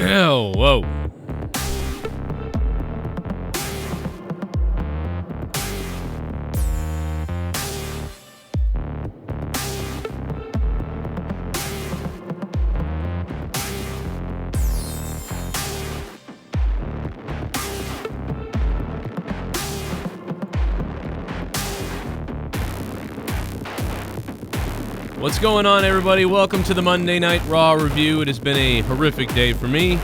Oh, whoa. What's going on, everybody? Welcome to the Monday Night Raw review. It has been a horrific day for me,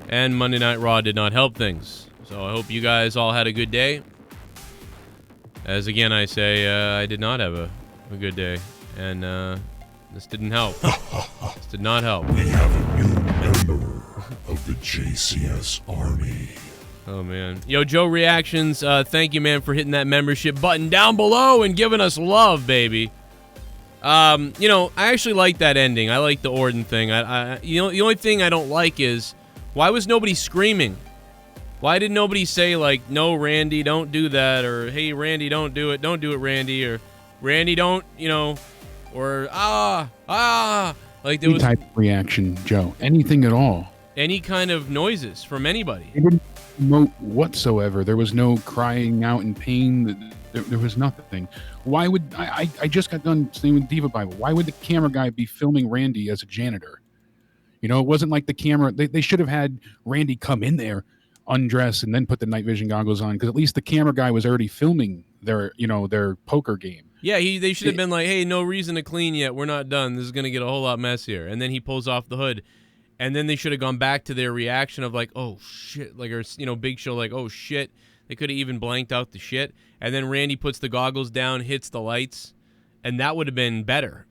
and Monday Night Raw did not help things. So I hope you guys all had a good day. As again, I say, I did not have a good day, and this didn't help. This did not help. We have a new member of the JCS Army. Oh, man. Yo, Joe Reactions, thank you, man, for hitting that membership button down below and giving us love, baby. You know, I actually like that ending. I like the Orton thing. You know, the only thing I don't like is, why was nobody screaming? Why did nobody say, like, no, Randy, don't do that, or, hey, Randy, don't do it, Randy, or, Randy, don't, you know, or, like, there was... Any type of reaction, Joe. Anything at all. Any kind of noises from anybody. It didn't emote whatsoever. There was no crying out in pain. There was nothing. Why would I just got done saying with Diva Bible? Why would the camera guy be filming Randy as a janitor? You know, it wasn't like the camera. They should have had Randy come in there, undress, and then put the night vision goggles on, because at least the camera guy was already filming their poker game. Yeah, they should have been like, hey, no reason to clean yet. We're not done. This is gonna get a whole lot messier. And then he pulls off the hood, and then they should have gone back to their reaction of like, oh shit, like, or Big Show like, oh shit. They could have even blanked out the shit. And then Randy puts the goggles down, hits the lights, and that would have been better.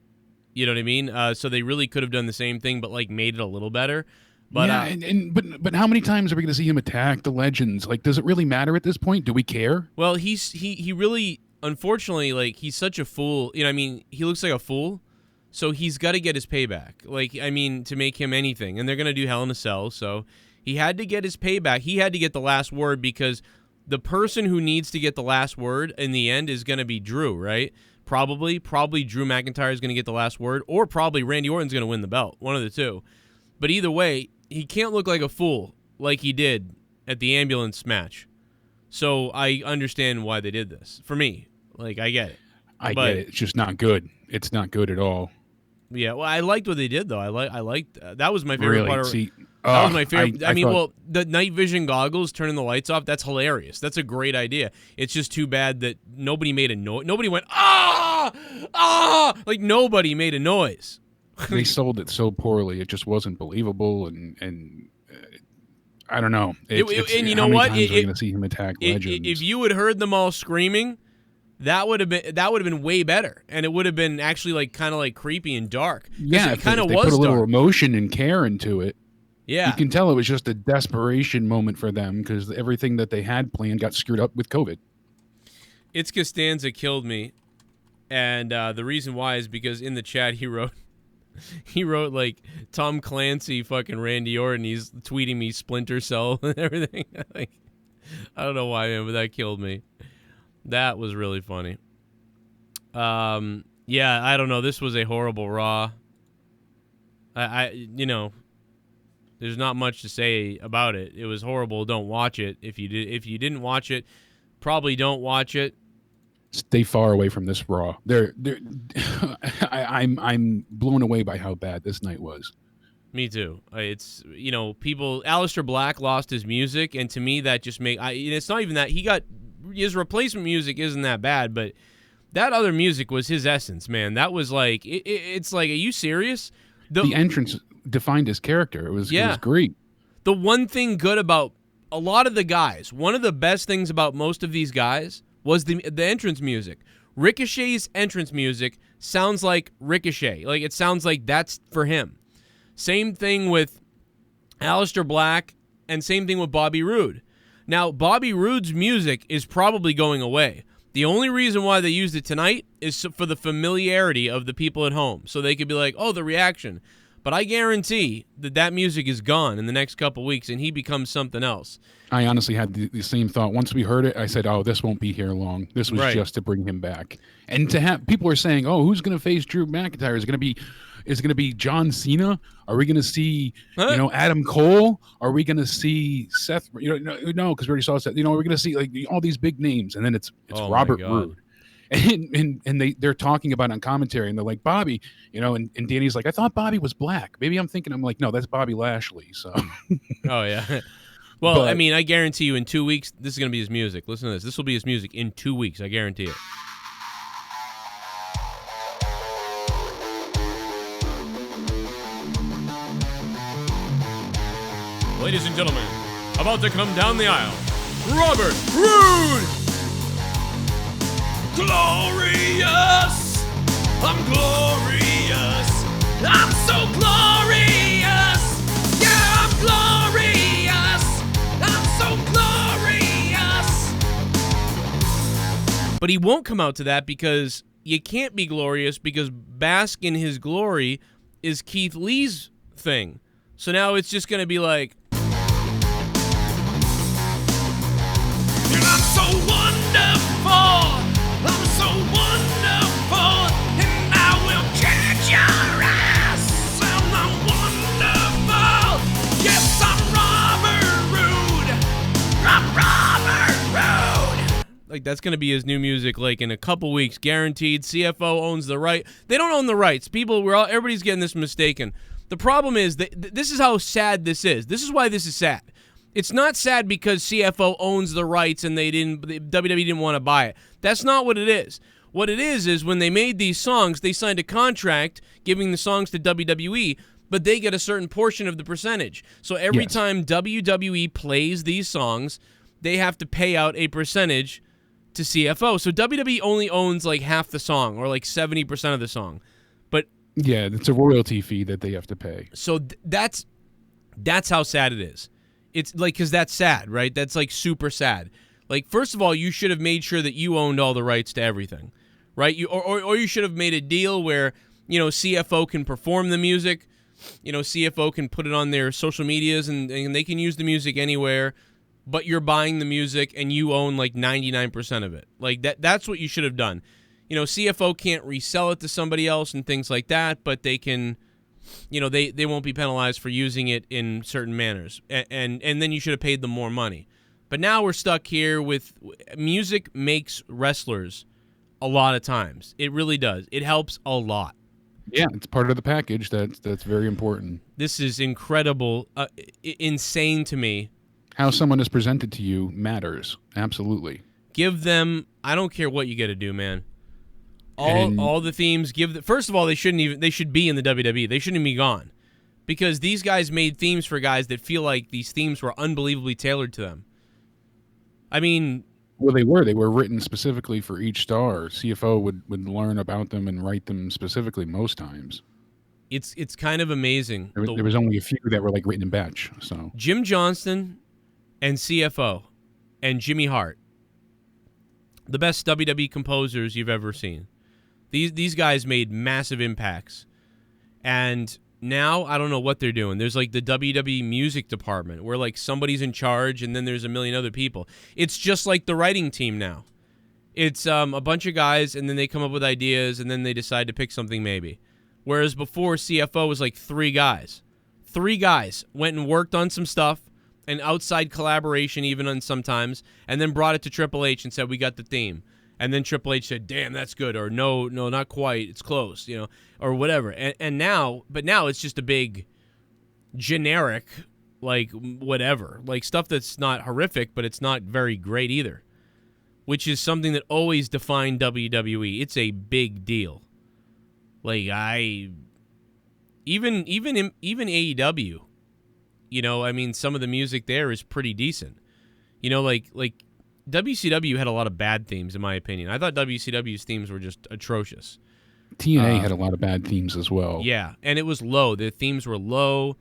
You know what I mean? So they really could have done the same thing, but like made it a little better. But yeah, but how many times are we going to see him attack the legends? Like, does it really matter at this point? Do we care? Well, he really, unfortunately, like, he's such a fool. You know, I mean, he looks like a fool, so he's got to get his payback. Like, I mean, to make him anything, and they're going to do Hell in a Cell, so he had to get his payback. He had to get the last word, because the person who needs to get the last word in the end is going to be Drew, right? Probably Drew McIntyre is going to get the last word, or probably Randy Orton's going to win the belt, one of the two. But either way, he can't look like a fool like he did at the ambulance match. So I understand why they did this. For me, like, I get it. I get it. It's just not good. It's not good at all. Yeah, well, I liked what they did, though. I liked that was my favorite part. See, that was my favorite. I mean, well, the night vision goggles, turning the lights off, that's hilarious. That's a great idea. It's just too bad that nobody made a noise. Nobody went, like, nobody made a noise. They sold it so poorly. It just wasn't believable, and I don't know. And you know what? How many times are we going to see him attack legends? If you had heard them all screaming, that would have been way better, and it would have been actually like kind of like creepy and dark. Yeah, it kind of was. They put a little emotion and care into it. Yeah, you can tell it was just a desperation moment for them, because everything that they had planned got screwed up with COVID. It's Costanza killed me, and the reason why is because in the chat he wrote like Tom Clancy fucking Randy Orton. He's tweeting me Splinter Cell and everything. Like, I don't know why, man, but that killed me. That was really funny. Yeah, I don't know. This was a horrible Raw. You know, there's not much to say about it. It was horrible. Don't watch it. If you didn't watch it, probably don't watch it. Stay far away from this Raw. I'm blown away by how bad this night was. Me too. It's, you know, people. Aleister Black lost his music, and to me that just it's not even that he got his replacement music isn't that bad, but that other music was his essence, man. That was like it's like, are you serious? The entrance defined his character. It was great. The one thing good about a lot of the guys, one of the best things about most of these guys was the entrance music. Ricochet's entrance music sounds like Ricochet. Like, it sounds like that's for him. Same thing with Aleister Black, and same thing with Bobby Roode. Now, Bobby Roode's music is probably going away. The only reason why they used it tonight is for the familiarity of the people at home, so they could be like, oh, the reaction. But I guarantee that music is gone in the next couple weeks, and he becomes something else. I honestly had the same thought. Once we heard it, I said, oh, this won't be here long. This was just to bring him back. And to have people are saying, oh, who's going to face Drew McIntyre? Is it going to be Is it going to be John Cena? Are we going to see, Huh? Adam Cole? Are we going to see Seth? No, because we already saw Seth. We're going to see like all these big names, and then it's Oh, my Robert God. Roode. And they're talking about it on commentary, and they're like, Bobby, and Danny's like, I thought Bobby was black. Maybe I'm like, no, that's Bobby Lashley. So Oh, yeah. Well, But- I mean, I guarantee you in 2 weeks, this is going to be his music. Listen to this. This will be his music in 2 weeks. I guarantee it. Ladies and gentlemen, about to come down the aisle, Robert Roode! Glorious! I'm glorious! I'm so glorious! Yeah, I'm glorious! I'm so glorious! But he won't come out to that because you can't be glorious because Bask in His Glory is Keith Lee's thing. So now it's just going to be like, and I'm so wonderful, I'm so wonderful, and I will catch your ass, and I'm wonderful, yes, I'm Robert Roode. Like, that's going to be his new music, like, in a couple weeks, guaranteed. CFO owns the right. They don't own the rights. Everybody's getting this mistaken. The problem is that this is how sad this is. This is why this is sad. It's not sad because CFO owns the rights and WWE didn't want to buy it. That's not what it is. What it is when they made these songs, they signed a contract giving the songs to WWE, but they get a certain portion of the percentage. So every time WWE plays these songs, they have to pay out a percentage to CFO. So WWE only owns like half the song or like 70% of the song. But yeah, it's a royalty fee that they have to pay. So that's how sad it is. It's like, because that's sad, right? That's like super sad. Like, first of all, you should have made sure that you owned all the rights to everything, right? Or you should have made a deal where, CFO can perform the music, CFO can put it on their social medias and they can use the music anywhere, but you're buying the music and you own like 99% of it. Like that's what you should have done. CFO can't resell it to somebody else and things like that, but they can, they won't be penalized for using it in certain manners. And then you should have paid them more money. But now we're stuck here with music makes wrestlers a lot of times. It really does. It helps a lot. Yeah, it's part of the package. That's very important. This is incredible, insane to me. How someone is presented to you matters. Absolutely. Give them, I don't care what you got to do, man. All the themes, first of all, they should be in the WWE. They shouldn't even be gone. Because these guys made themes for guys that feel like these themes were unbelievably tailored to them. I mean, well, they were written specifically for each star. CFO would learn about them and write them specifically most times. It's kind of amazing. There was only a few that were like written in batch. So Jim Johnston and CFO and Jimmy Hart, the best WWE composers you've ever seen. These guys made massive impacts. And now I don't know what they're doing. There's like the WWE music department where like somebody's in charge and then there's a million other people. It's just like the writing team now. It's a bunch of guys and then they come up with ideas and then they decide to pick something maybe. Whereas before, CFO was like 3 guys. 3 guys went and worked on some stuff and outside collaboration even on sometimes, and then brought it to Triple H and said, we got the theme. And then Triple H said, damn, that's good, or no, not quite, it's close, or whatever. And now it's just a big generic, like, whatever. Like, stuff that's not horrific, but it's not very great either, which is something that always defined WWE. It's a big deal. Like, even AEW, I mean, some of the music there is pretty decent. Like WCW had a lot of bad themes, in my opinion. I thought WCW's themes were just atrocious. TNA had a lot of bad themes as well. Yeah, and it was low. The themes were low.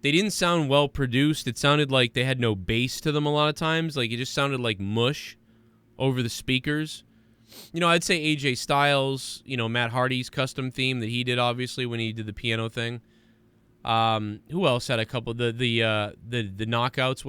They didn't sound well produced. It sounded like they had no bass to them a lot of times. Like, it just sounded like mush over the speakers. I'd say AJ Styles, Matt Hardy's custom theme that he did, obviously, when he did the piano thing. Who else had a couple? The knockouts,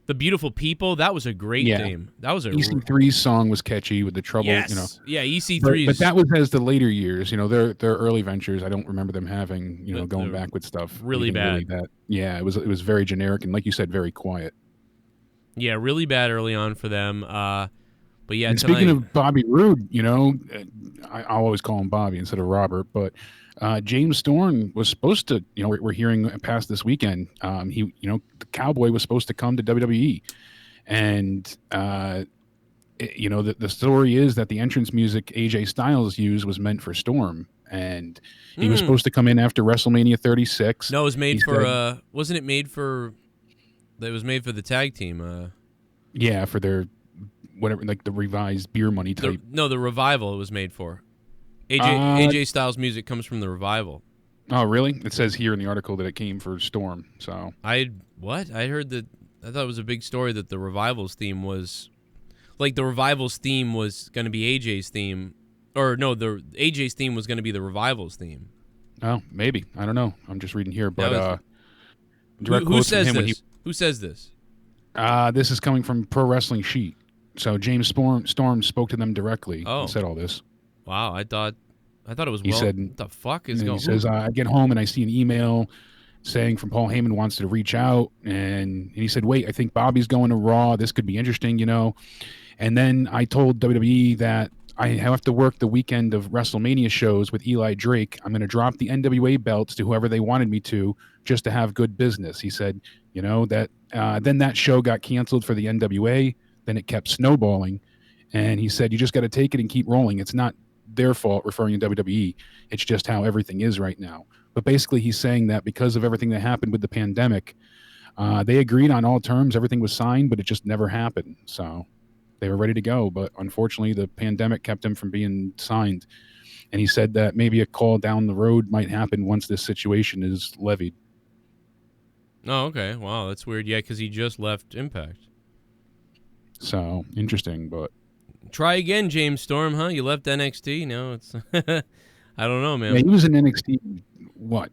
The Beautiful People, that was a great theme. That was a EC3's song was catchy with the trouble, yes. you know. Yeah, EC3's. But that was as the later years, you know, their early ventures. I don't remember them having, you know, going back with stuff. Really bad. Yeah, it was very generic and, like you said, very quiet. Yeah, really bad early on for them. But yeah, and speaking of Bobby Roode, you know, I'll always call him Bobby instead of Robert, but James Storm was supposed to, you know, we're hearing past this weekend. He, you know, the Cowboy was supposed to come to WWE, and you know, the story is that the entrance music AJ Styles used was meant for Storm, and he was supposed to come in after WrestleMania 36. No, it was made for. Wasn't it made for? It was made for the tag team. Yeah, for their whatever, like the revised beer money type. The Revival it was made for. AJ Styles' music comes from the Revival. Oh, really? It says here in the article that it came for Storm. So I heard that. I thought it was a big story that the Revival's theme was, like, the Revival's theme was going to be AJ's theme, or no, the AJ's theme was going to be the Revival's theme. Oh, maybe. I don't know. I'm just reading here, but who says this? Who says this? This is coming from Pro Wrestling Sheet. So James Storm spoke to them directly and said all this. Wow, I thought it was. He said, "What the fuck is going on?" He says, "I get home and I see an email saying from Paul Heyman wants to reach out, and he said, wait, I think Bobby's going to Raw. This could be interesting, you know." And then I told WWE that I have to work the weekend of WrestleMania shows with Eli Drake. I'm going to drop the NWA belts to whoever they wanted me to, just to have good business. He said, you know, that then that show got canceled for the NWA. Then it kept snowballing. And he said, you just got to take it and keep rolling. It's not their fault, referring to WWE. It's just how everything is right now. But basically he's saying that because of everything that happened with the pandemic, they agreed on all terms. Everything was signed, but it just never happened. So they were ready to go. But unfortunately, the pandemic kept him from being signed. And he said that maybe a call down the road might happen once this situation is levied. Oh, okay. Wow, that's weird. Yeah, because he just left Impact. So interesting, but try again, James Storm, huh? You left NXT? No, it's I don't know, man. Yeah, he was in NXT what?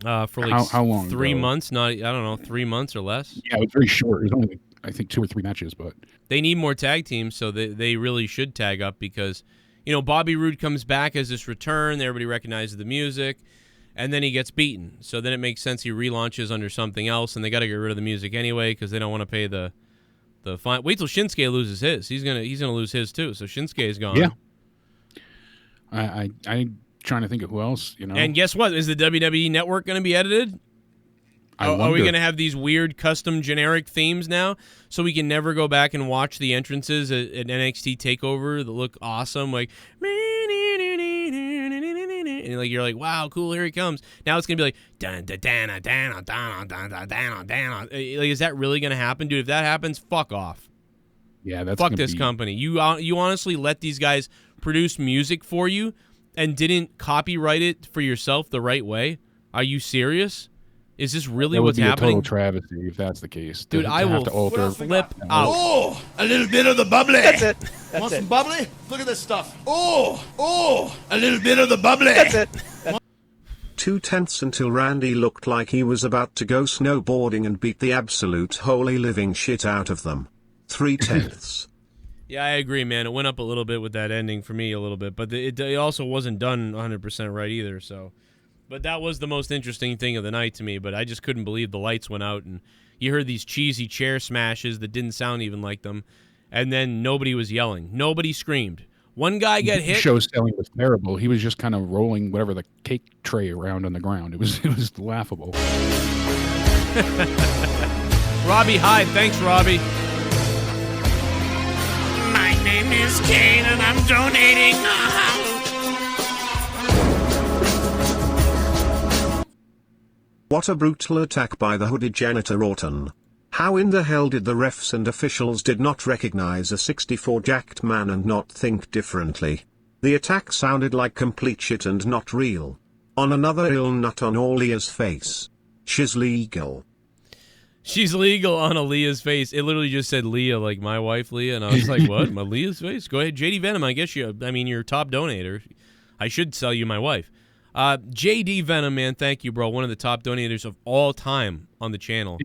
For like how long? 3 months? Not, I don't know, 3 months or less. Yeah, it was very short. It was only, I think, 2 or 3 matches, but they need more tag teams, so they really should tag up because, you know, Bobby Roode comes back as this return. Everybody recognizes the music, and then he gets beaten. So then it makes sense he relaunches under something else, and they got to get rid of the music anyway because they don't want to pay the fine. Wait till Shinsuke loses his. He's gonna lose his too. So Shinsuke is gone. Yeah. I'm trying to think of who else, you know. And guess what? Is the WWE Network going to be edited? Are we going to have these weird custom generic themes now so we can never go back and watch the entrances at NXT TakeOver that look awesome? Like, and like you're like, wow, cool, here he comes. Now it's going to be like, like, is that really going to happen? Dude, if that happens, fuck off. Yeah, that's fuck this company. You honestly let these guys produce music for you and didn't copyright it for yourself the right way? Are you serious? Is this really what's happening? That would be a total travesty if that's the case. Dude, I will flip out. Oh, a little bit of the bubbly. That's it. Want some bubbly? Look at this stuff. Oh, a little bit of the bubbly. That's it. 2/10 until Randy looked like he was about to go snowboarding and beat the absolute holy living shit out of them. 3/10. Yeah, I agree, man. It went up a little bit with that ending for me a little bit, but it also wasn't done 100% right either. So, but that was the most interesting thing of the night to me. But I just couldn't believe the lights went out and you heard these cheesy chair smashes that didn't sound even like them, and then nobody was yelling, nobody screamed. One guy got hit. The show selling was terrible. He was just kind of rolling whatever the cake tray around on the ground. It was laughable. Robbie, hi. Thanks, Robbie. My name is Kane and I'm donating now. What a brutal attack by the hooded janitor Orton. How in the hell did the refs and officials did not recognize a 64 jacked man and not think differently? The attack sounded like complete shit and not real. On another ill nut on Leah's face. She's legal. She's legal on Leah's face. It literally just said Leah, like my wife Leah, and I was like, what? My Leah's face? Go ahead, JDVenom. I guess you're a top donator. I should sell you my wife. JDVenom, man, thank you, bro. One of the top donators of all time on the channel.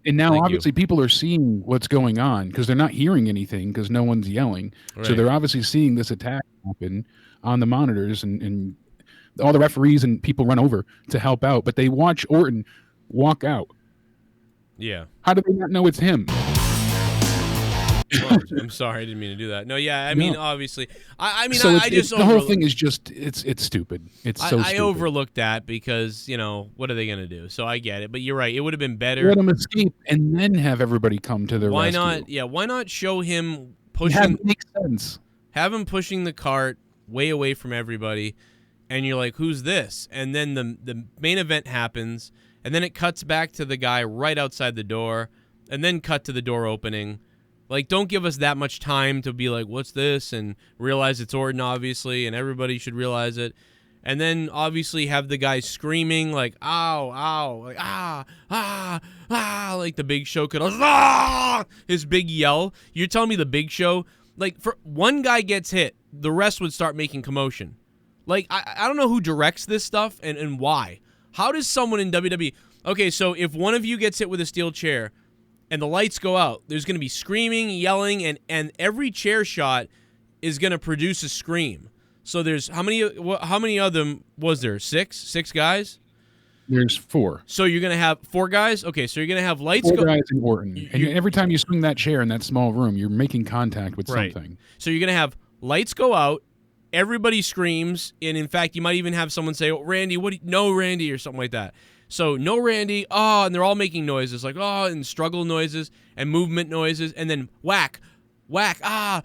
And now, Thank obviously, people are seeing what's going on because they're not hearing anything because no one's yelling. So Right. they're obviously seeing this attack happen on the monitors, and all the referees and people run over to help out. But they watch Orton walk out. Yeah. How do they not know it's him? Well, I'm sorry, I didn't mean to do that. No, yeah, I mean, No. obviously, I mean, So I just the whole thing is just it's stupid. It's so I stupid. overlooked that because what are they gonna do? So I get it, but you're right. It would have been better. Let him escape and then have everybody come to their Why rescue. not? Yeah, why not show him That pushing? makes sense. Have him pushing the cart way away from everybody, and you're like, who's this? And then the main event happens, and then it cuts back to the guy right outside the door, and then cut to the door opening. Like, don't give us that much time to be like, what's this? And realize it's Orton, obviously, and everybody should realize it. And then, obviously, have the guy screaming, like, ow, ow, like, like the Big Show could, his big yell. You're telling me the Big Show, like, for one guy gets hit, the rest would start making commotion. Like, I don't know who directs this stuff and why. How does someone in WWE... Okay, so if one of you gets hit with a steel chair and the lights go out, there's going to be screaming, yelling, and every chair shot is going to produce a scream. So there's how many of them was there? Six guys? There's 4. So you're going to have 4 guys? Okay, so you're going to have lights 4 go... guys in Orton. And every time you swing that chair in that small room, you're making contact with Right. something. So you're going to have lights go out, everybody screams, and in fact, you might even have someone say, oh, Randy, no Randy, or something like that. So no Randy, and they're all making noises, like, and struggle noises and movement noises, and then whack, whack, whack,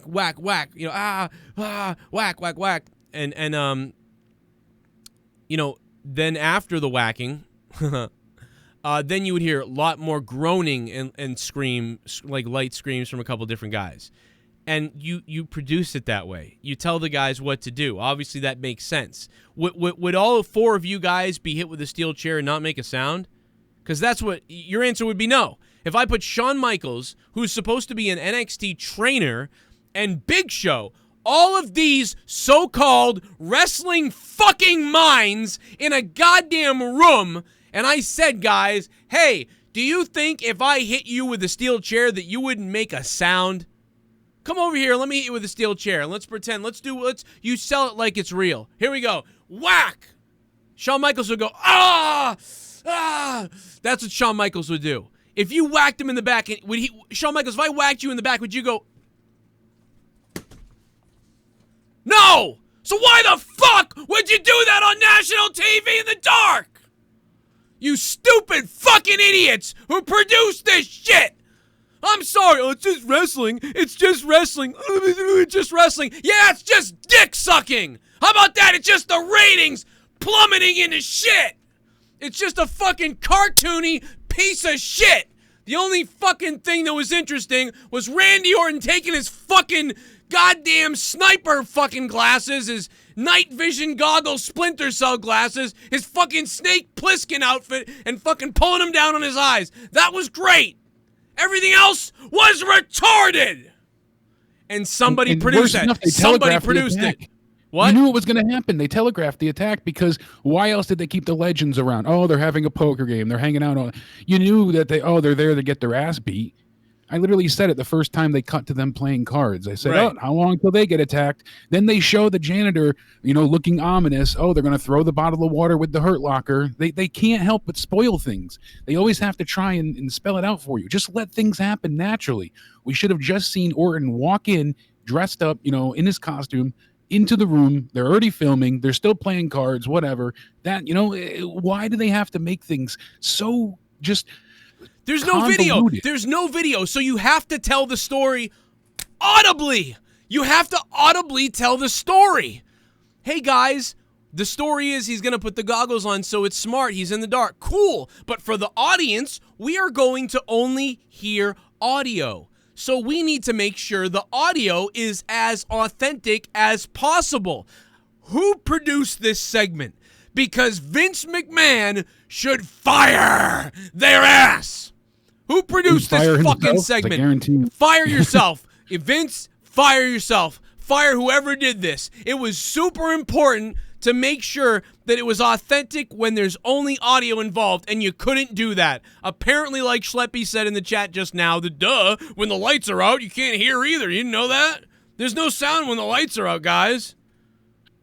whack, whack, whack, whack, whack. And then after the whacking, then you would hear a lot more groaning and scream, like light screams from a couple different guys. And you produce it that way. You tell the guys what to do. Obviously, that makes sense. Would all 4 of you guys be hit with a steel chair and not make a sound? Because that's what your answer would be no. If I put Shawn Michaels, who's supposed to be an NXT trainer, and Big Show, all of these so-called wrestling fucking minds in a goddamn room, and I said, guys, hey, do you think if I hit you with a steel chair that you wouldn't make a sound? Come over here. Let me hit you with a steel chair. Let's pretend. You sell it like it's real. Here we go. Whack. Shawn Michaels would go, That's what Shawn Michaels would do. If you whacked him in the back, Shawn Michaels, if I whacked you in the back, would you go, no? So why the fuck would you do that on national TV in the dark? You stupid fucking idiots who produced this shit. I'm sorry. Oh, it's just wrestling. It's just wrestling. It's just wrestling. Yeah, it's just dick sucking. How about that? It's just the ratings plummeting into shit. It's just a fucking cartoony piece of shit. The only fucking thing that was interesting was Randy Orton taking his fucking goddamn sniper fucking glasses, his night vision goggles, Splinter Cell glasses, his fucking Snake Plissken outfit, and fucking pulling him down on his eyes. That was great. Everything else was retarded. And somebody produced that. Somebody produced it. What? You knew it was going to happen. They telegraphed the attack because why else did they keep the legends around? Oh, they're having a poker game. They're hanging out. You knew that they're there to get their ass beat. I literally said it the first time they cut to them playing cards. I said, right. How long till they get attacked? Then they show the janitor, looking ominous. Oh, they're going to throw the bottle of water with the Hurt Locker. They can't help but spoil things. They always have to try and spell it out for you. Just let things happen naturally. We should have just seen Orton walk in, dressed up, in his costume, into the room. They're already filming. They're still playing cards, whatever. That, why do they have to make things so just... There's no video. There's no video. So you have to tell the story audibly. You have to audibly tell the story. Hey, guys, the story is he's going to put the goggles on, so it's smart. He's in the dark. Cool. But for the audience, we are going to only hear audio. So we need to make sure the audio is as authentic as possible. Who produced this segment? Because Vince McMahon should fire their ass. Who produced this fucking segment? Fire yourself. Vince, fire yourself. Fire whoever did this. It was super important to make sure that it was authentic when there's only audio involved, and you couldn't do that. Apparently, like Schleppy said in the chat just now, when the lights are out, you can't hear either. You didn't know that? There's no sound when the lights are out, guys.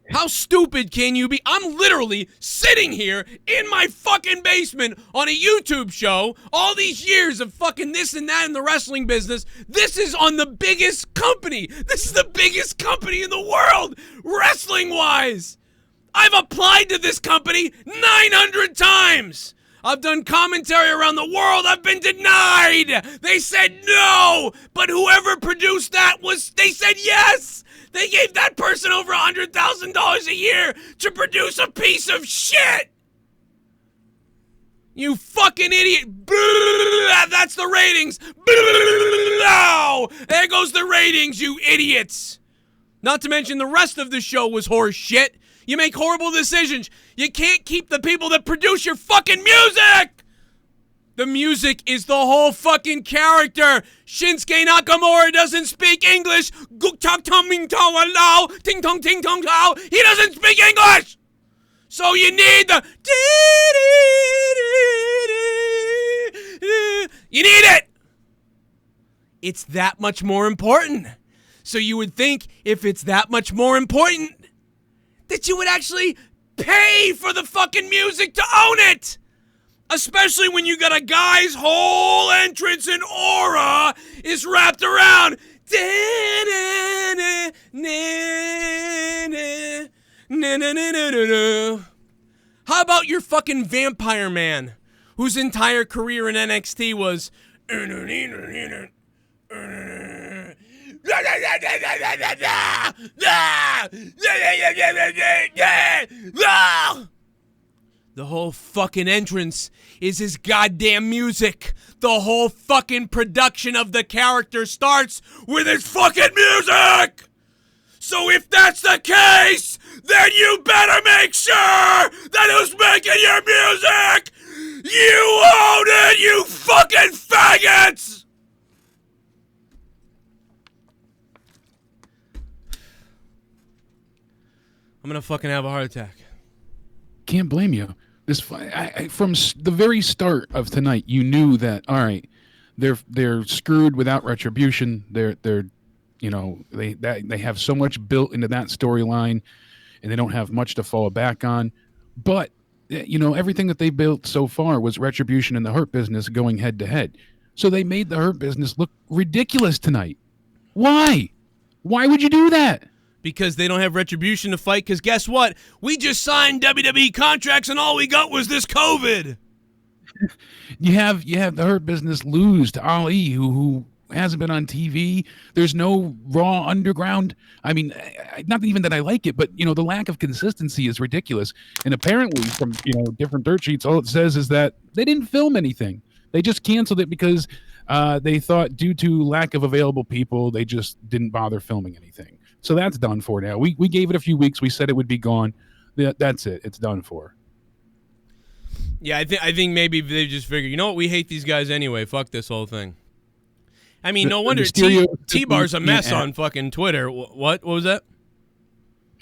How stupid can you be? I'm literally sitting here in my fucking basement on a YouTube show, all these years of fucking this and that in the wrestling business. This is on the biggest company. This is the biggest company in the world, wrestling-wise. I've applied to this company 900 times. I've done commentary around the world. I've been denied. They said no, but whoever produced that they said yes. They gave that person over $100,000 a year to produce a piece of shit. You fucking idiot. That's the ratings. There goes the ratings, you idiots. Not to mention the rest of the show was horse shit. You make horrible decisions. You can't keep the people that produce your fucking music. The music is the whole fucking character. Shinsuke Nakamura doesn't speak English. He doesn't speak English. So you need the... You need it. It's that much more important. So you would think if it's that much more important, that you would actually pay for the fucking music to own it. Especially when you got a guy's whole entrance and aura is wrapped around. How about your fucking Vampire Man, whose entire career in NXT was... The whole fucking entrance is his goddamn music. The whole fucking production of the character starts with his fucking music! So if that's the case, then you better make sure that who's making your music, you own it, you fucking faggots! I'm gonna fucking have a heart attack. Can't blame you. From the very start of tonight, you knew that, all right, they're screwed without retribution. They have so much built into that storyline, and they don't have much to fall back on. But everything that they built so far was retribution and the Hurt Business going head to head. So they made the Hurt Business look ridiculous tonight. Why? Why would you do that? Because they don't have retribution to fight, because guess what? We just signed WWE contracts and all we got was this COVID. You have the Hurt Business lose to Ali, who hasn't been on TV. There's no Raw Underground. I mean, not even that I like it, but the lack of consistency is ridiculous. And apparently from different dirt sheets, all it says is that they didn't film anything. They just canceled it because they thought due to lack of available people, they just didn't bother filming anything. So that's done for now. We gave it a few weeks. We said it would be gone. That's it. It's done for. Yeah, I think maybe they just figured, you know what? We hate these guys anyway. Fuck this whole thing. I mean, no wonder T-Bar's a mess on fucking Twitter. What was that?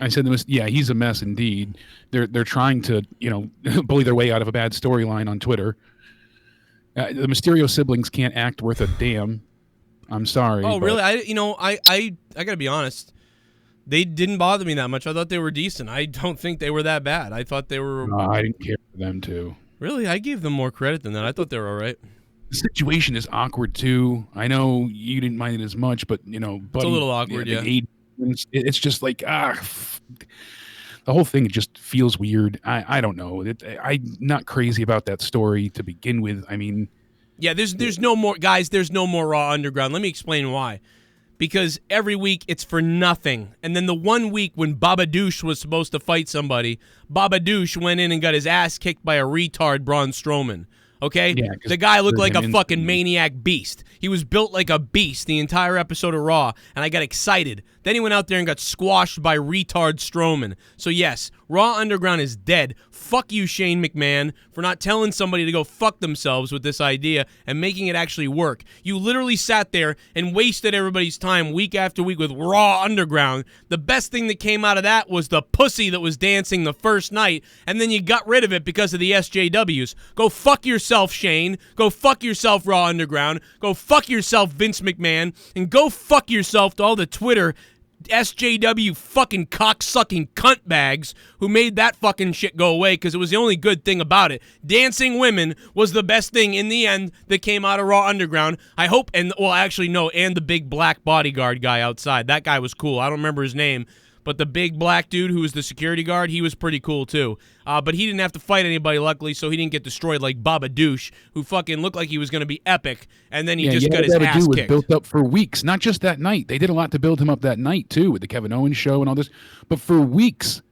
I said, he's a mess indeed. They're trying to, bully their way out of a bad storyline on Twitter. The Mysterio siblings can't act worth a damn. I'm sorry. Oh, really? I gotta be honest. They didn't bother me that much. I thought they were decent. I don't think they were that bad. I thought they were... No, I didn't care for them, too. Really? I gave them more credit than that. I thought they were all right. The situation is awkward, too. I know you didn't mind it as much, but, Buddy... It's a little awkward, yeah. It's just like, the whole thing just feels weird. I don't know. I'm not crazy about that story to begin with. I mean... Yeah, there's no more... Guys, there's no more Raw Underground. Let me explain why. Because every week it's for nothing. And then the one week when Baba Douche was supposed to fight somebody, Baba Douche went in and got his ass kicked by a retard Braun Strowman. Okay? Yeah, the guy looked like a fucking maniac beast. He was built like a beast the entire episode of Raw, and I got excited. Then he went out there and got squashed by retard Strowman. So yes, Raw Underground is dead. fuck you, Shane McMahon, for not telling somebody to go fuck themselves with this idea and making it actually work. You literally sat there and wasted everybody's time week after week with Raw Underground. The best thing that came out of that was the pussy that was dancing the first night, and then you got rid of it because of the SJWs. Go fuck yourself, Shane. Go fuck yourself, Raw Underground. Go fuck yourself, Vince McMahon. And go fuck yourself to all the Twitter SJW fucking cock-sucking cunt bags who made that fucking shit go away because it was the only good thing about it. Dancing women was the best thing in the end that came out of Raw Underground. I hope, and the big black bodyguard guy outside. That guy was cool. I don't remember his name, but the big black dude who was the security guard, he was pretty cool too. But he didn't have to fight anybody, luckily, so he didn't get destroyed like Baba Douche, who fucking looked like he was going to be epic, and then he just got his ass kicked. Built up for weeks, not just that night. They did a lot to build him up that night too, with the Kevin Owens show and all this. But for weeks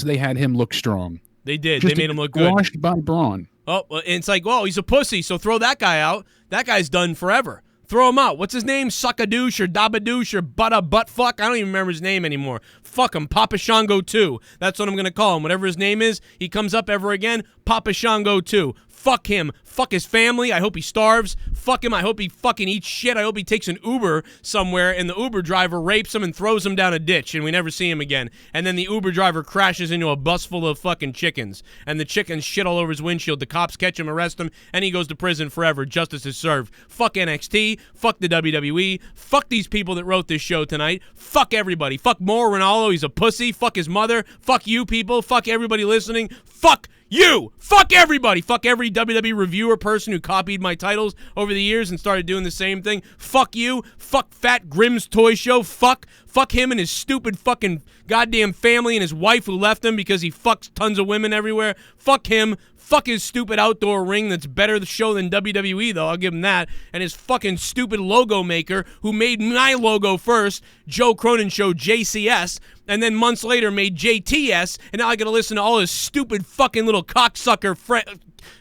they had him look strong. They did. Just they made him look good. Squashed by Braun. Oh, and it's like, well, he's a pussy, so throw that guy out. That guy's done forever. Throw him out. What's his name? Suckadoosh or Dabadoosh or butt fuck? I don't even remember his name anymore. Fuck him. Papa Shango 2. That's what I'm going to call him. Whatever his name is, he comes up ever again, Papa Shango 2. Fuck him. Fuck his family. I hope he starves. Fuck him. I hope he fucking eats shit. I hope he takes an Uber somewhere and the Uber driver rapes him and throws him down a ditch and we never see him again. And then the Uber driver crashes into a bus full of fucking chickens and the chickens shit all over his windshield. The cops catch him, arrest him, and he goes to prison forever. Justice is served. Fuck NXT. Fuck the WWE. Fuck these people that wrote this show tonight. Fuck everybody. Fuck Mauro Ranallo. He's a pussy. Fuck his mother. Fuck you people. Fuck everybody listening. Fuck you! Fuck everybody! Fuck every WWE reviewer person who copied my titles over the years and started doing the same thing. Fuck you! Fuck Fat Grimm's Toy Show. Fuck him and his stupid fucking goddamn family and his wife who left him because he fucks tons of women everywhere. Fuck him. Fuck his stupid outdoor ring that's better the show than WWE, though. I'll give him that. And his fucking stupid logo maker who made my logo first, Joe Cronin Show, JCS, and then months later made JTS, and now I gotta listen to all his stupid fucking little cocksucker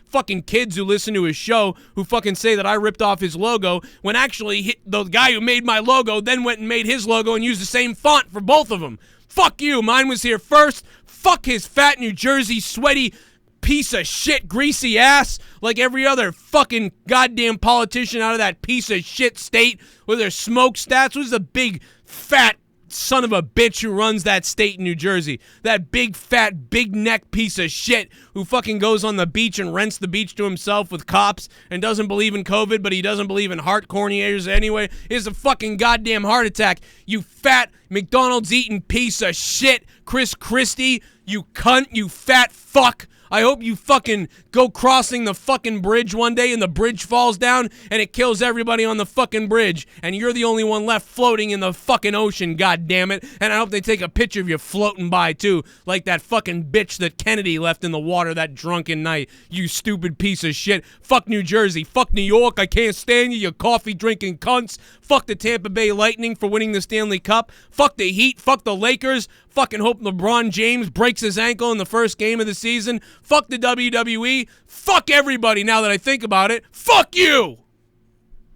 fucking kids who listen to his show who fucking say that I ripped off his logo when actually the guy who made my logo then went and made his logo and used the same font for both of them. Fuck you. Mine was here first. Fuck his fat New Jersey sweaty piece of shit greasy ass like every other fucking goddamn politician out of that piece of shit state with their smoke stats. Who's the big fat son of a bitch who runs that state in New Jersey? That big fat big neck piece of shit who fucking goes on the beach and rents the beach to himself with cops and doesn't believe in COVID, but he doesn't believe in heart corneas anyway. Is a fucking goddamn heart attack. You fat McDonald's eating piece of shit, Chris Christie, you cunt, you fat fuck. I hope you fucking go crossing the fucking bridge one day and the bridge falls down and it kills everybody on the fucking bridge and you're the only one left floating in the fucking ocean, goddammit. And I hope they take a picture of you floating by too, like that fucking bitch that Kennedy left in the water that drunken night, you stupid piece of shit. Fuck New Jersey. Fuck New York. I can't stand you coffee drinking cunts. Fuck the Tampa Bay Lightning for winning the Stanley Cup. Fuck the Heat. Fuck the Lakers. Fucking hope LeBron James breaks his ankle in the first game of the season. Fuck the WWE. Fuck everybody now that I think about it. Fuck you!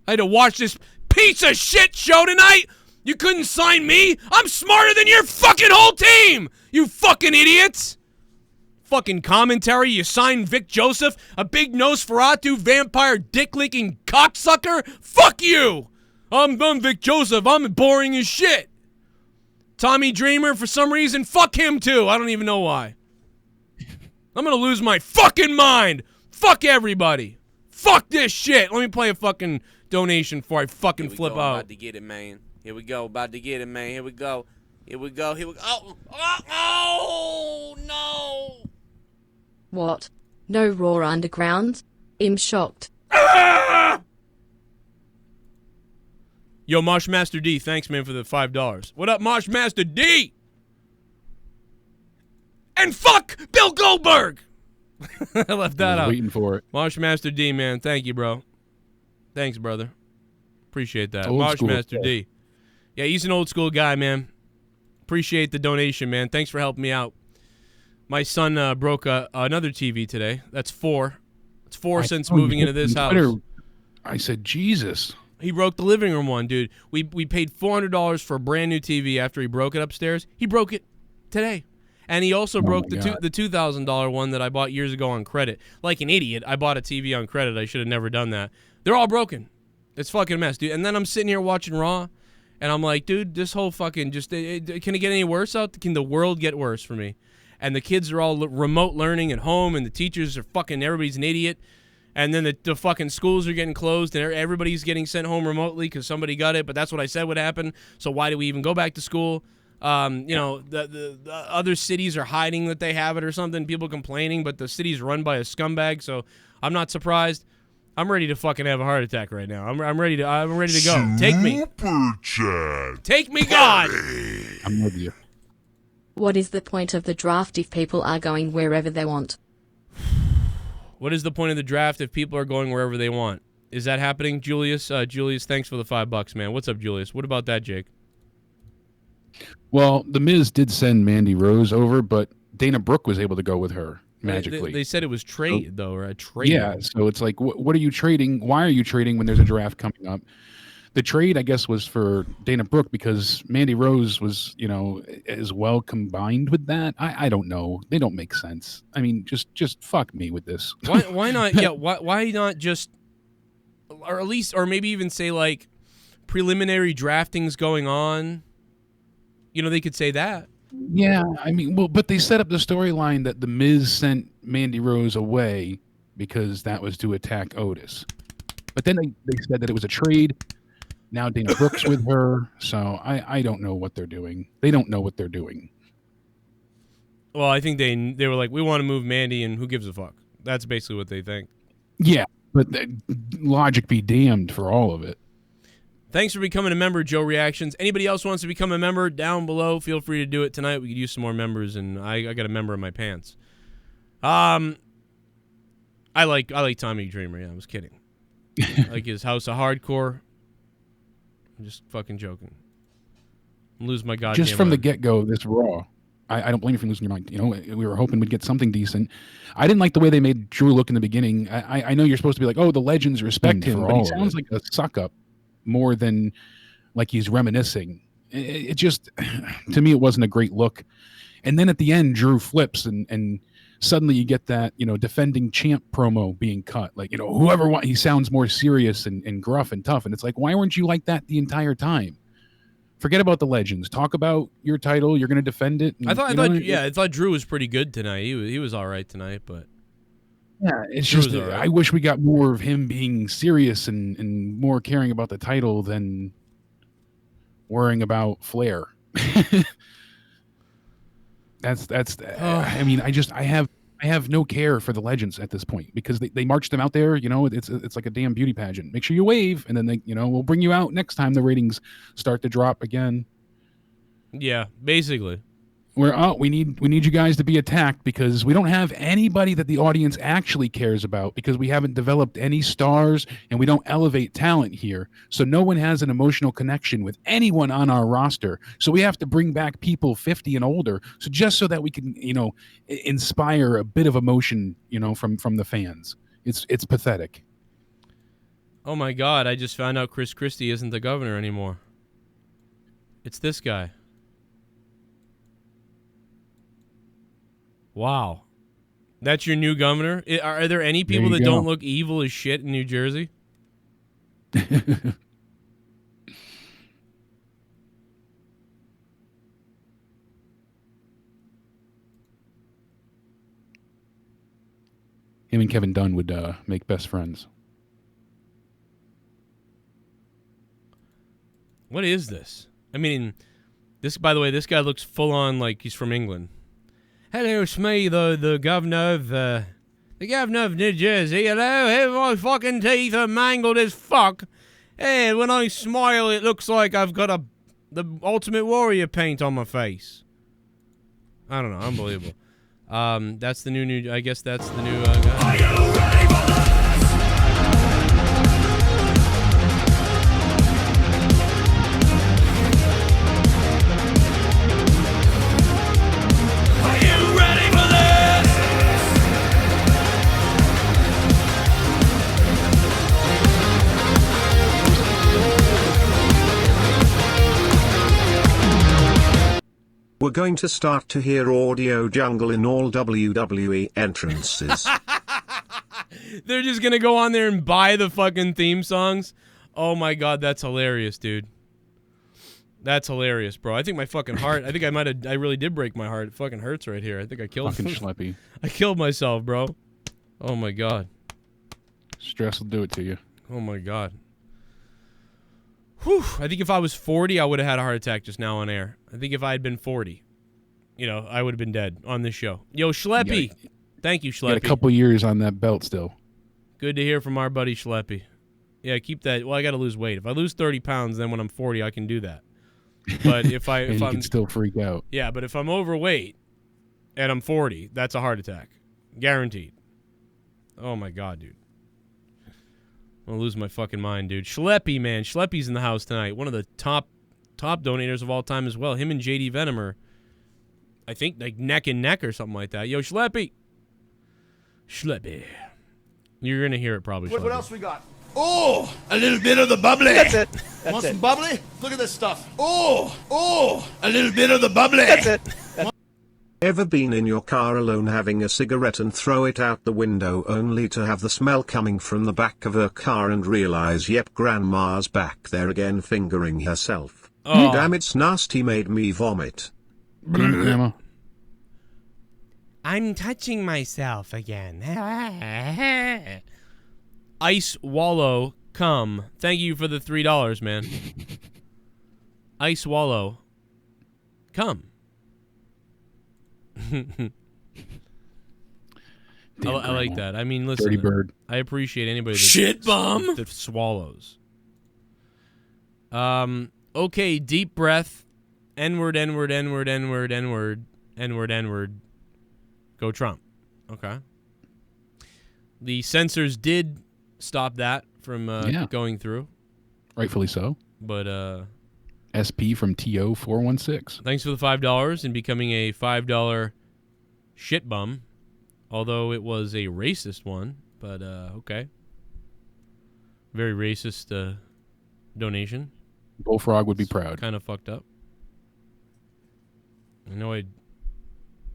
I had to watch this piece of shit show tonight. You couldn't sign me. I'm smarter than your fucking whole team. You fucking idiots. Fucking commentary. You signed Vic Joseph, a big Nosferatu vampire dick-licking cocksucker. Fuck you. I'm Vic Joseph. I'm boring as shit. Tommy Dreamer, for some reason, fuck him too. I don't even know why. I'm gonna lose my fucking mind. Fuck everybody. Fuck this shit. Let me play a fucking donation before I fucking flip out. About to get it, man. Here we go. About to get it, man. Here we go. Here we go. Here we go. Oh, no. What? No Raw Underground? I'm shocked. Ah! Yo, Moshmaster D, thanks, man, for the $5. What up, Moshmaster D? And fuck Bill Goldberg! I left that out. Waiting for it. Moshmaster D, man, thank you, bro. Thanks, brother. Appreciate that. Old Moshmaster D. Yeah, he's an old school guy, man. Appreciate the donation, man. Thanks for helping me out. My son broke another TV today. That's 4. It's 4 since moving into this house. I said, Jesus. He broke the living room one, dude. We paid $400 for a brand new TV after he broke it upstairs. He broke it today. And he also broke my God. the $2,000 one that I bought years ago on credit. Like an idiot, I bought a TV on credit. I should have never done that. They're all broken. It's fucking a mess, dude. And then I'm sitting here watching Raw, and I'm like, dude, this whole fucking can it get any worse out? Can the world get worse for me? And the kids are all remote learning at home, and the teachers are fucking, everybody's an idiot. And then the fucking schools are getting closed, and everybody's getting sent home remotely because somebody got it. But that's what I said would happen. So why do we even go back to school? The other cities are hiding that they have it or something. People complaining, but the city's run by a scumbag. So I'm not surprised. I'm ready to fucking have a heart attack right now. I'm ready to go. Take me. Super chat. Take me, God. I'm with you. What is the point of the draft if people are going wherever they want? What is the point of the draft if people are going wherever they want? Is that happening, Julius? Julius, thanks for the $5, man. What's up, Julius? What about that, Jake? Well, The Miz did send Mandy Rose over, but Dana Brooke was able to go with her magically. They said it was trade, though, or a trade. Yeah, so it's like, what are you trading? Why are you trading when there's a draft coming up? The trade, I guess, was for Dana Brooke because Mandy Rose was, as well combined with that. I don't know. They don't make sense. I mean, just fuck me with this. Why not? Yeah, why not just, or at least, or maybe even say like preliminary drafting's going on. They could say that. Yeah, I mean, well, but they set up the storyline that The Miz sent Mandy Rose away because that was to attack Otis. But then they said that it was a trade. Now Dana Brooke's with her, so I don't know what they're doing. They don't know what they're doing. Well, I think they were like, we want to move Mandy, and who gives a fuck? That's basically what they think. Yeah, but logic be damned for all of it. Thanks for becoming a member, Joe Reactions. Anybody else wants to become a member down below, feel free to do it tonight. We could use some more members, and I got a member in my pants. I like Tommy Dreamer. Yeah, I was kidding. I like his House of Hardcore. I'm just fucking joking. I'm losing my goddamn Just from mind. the get-go, this Raw, I don't blame you for losing your mind. We were hoping we'd get something decent. I didn't like the way they made Drew look in the beginning. I know you're supposed to be like, oh, the legends respect him, but he sounds like a suck-up more than like he's reminiscing. It just, to me, it wasn't a great look. And then at the end, Drew flips and suddenly you get that, defending champ promo being cut. Like, whoever he sounds more serious and gruff and tough. And it's like, why weren't you like that the entire time? Forget about the legends. Talk about your title. You're going to defend it. And, I thought Drew was pretty good tonight. He was all right tonight, but yeah, it's Drew just, right. I wish we got more of him being serious and more caring about the title than worrying about Flair. I mean, I have no care for the legends at this point because they marched them out there. It's like a damn beauty pageant. Make sure you wave, and then we'll bring you out next time the ratings start to drop again. Yeah, basically. We need you guys to be attacked because we don't have anybody that the audience actually cares about because we haven't developed any stars and we don't elevate talent here. So no one has an emotional connection with anyone on our roster. So we have to bring back people 50 and older. So just so that we can, inspire a bit of emotion, from the fans. It's pathetic. Oh my God, I just found out Chris Christie isn't the governor anymore. It's this guy. Wow. That's your new governor? Are there any people that don't look evil as shit in New Jersey? Him and Kevin Dunn would make best friends. What is this? I mean, by the way, this guy looks full on like he's from England. Hello, it's me, the governor of New Jersey. Hello, hey, my fucking teeth are mangled as fuck. Hey, when I smile, it looks like I've got the Ultimate Warrior paint on my face. I don't know, unbelievable. That's the new. I guess that's the new guy. Are you ready for this? We're going to start to hear audio jungle in all WWE entrances. They're just gonna go on there and buy the fucking theme songs. Oh my god, that's hilarious, dude. That's hilarious, bro. I think my fucking heart. I think I really did break my heart. It fucking hurts right here. I think I killed. Fucking schleppy. I killed myself, bro. Oh my god. Stress will do it to you. Oh my god. Whew. I think if I was 40, I would have had a heart attack just now on air. I think if I had been 40, I would have been dead on this show. Yo, Schleppy. Thank you, Schleppy. Got a couple years on that belt still. Good to hear from our buddy Schleppy. Yeah, keep that. Well, I got to lose weight. If I lose 30 pounds, then when I'm 40, I can do that. But if I'm, you can still freak out. Yeah, but if I'm overweight and I'm 40, that's a heart attack, guaranteed. Oh my god, dude. I'm gonna lose my fucking mind, dude. Schleppy, man. Schleppy's in the house tonight. One of the top donators of all time as well. Him and JDVenom are, I think, like neck and neck or something like that. Yo, Schleppy. Schleppy. You're gonna hear it probably. What else we got? Oh, a little bit of the bubbly. That's it. Want some bubbly? Look at this stuff. Oh, a little bit of the bubbly. That's it. Ever been in your car alone having a cigarette and throw it out the window only to have the smell coming from the back of her car and realize, yep, grandma's back there again fingering herself. Oh. Damn, it's nasty, made me vomit. Grandma. I'm touching myself again. Ice Wallow, come. Thank you for the $3, man. Ice Wallow, come. I like that. I mean, listen. Dirty bird. I appreciate anybody that Shit bomb that swallows. Okay, deep breath. N-word, N-word, N-word, N-word, N-word, N-word, N-word. Go Trump. Okay. The censors did stop that from going through. Rightfully so. But SP from TO416. thanks for the $5 and becoming a $5 shit bum. Although it was a racist one, but okay. Very racist donation. Bullfrog would be proud. Kind of fucked up. I know I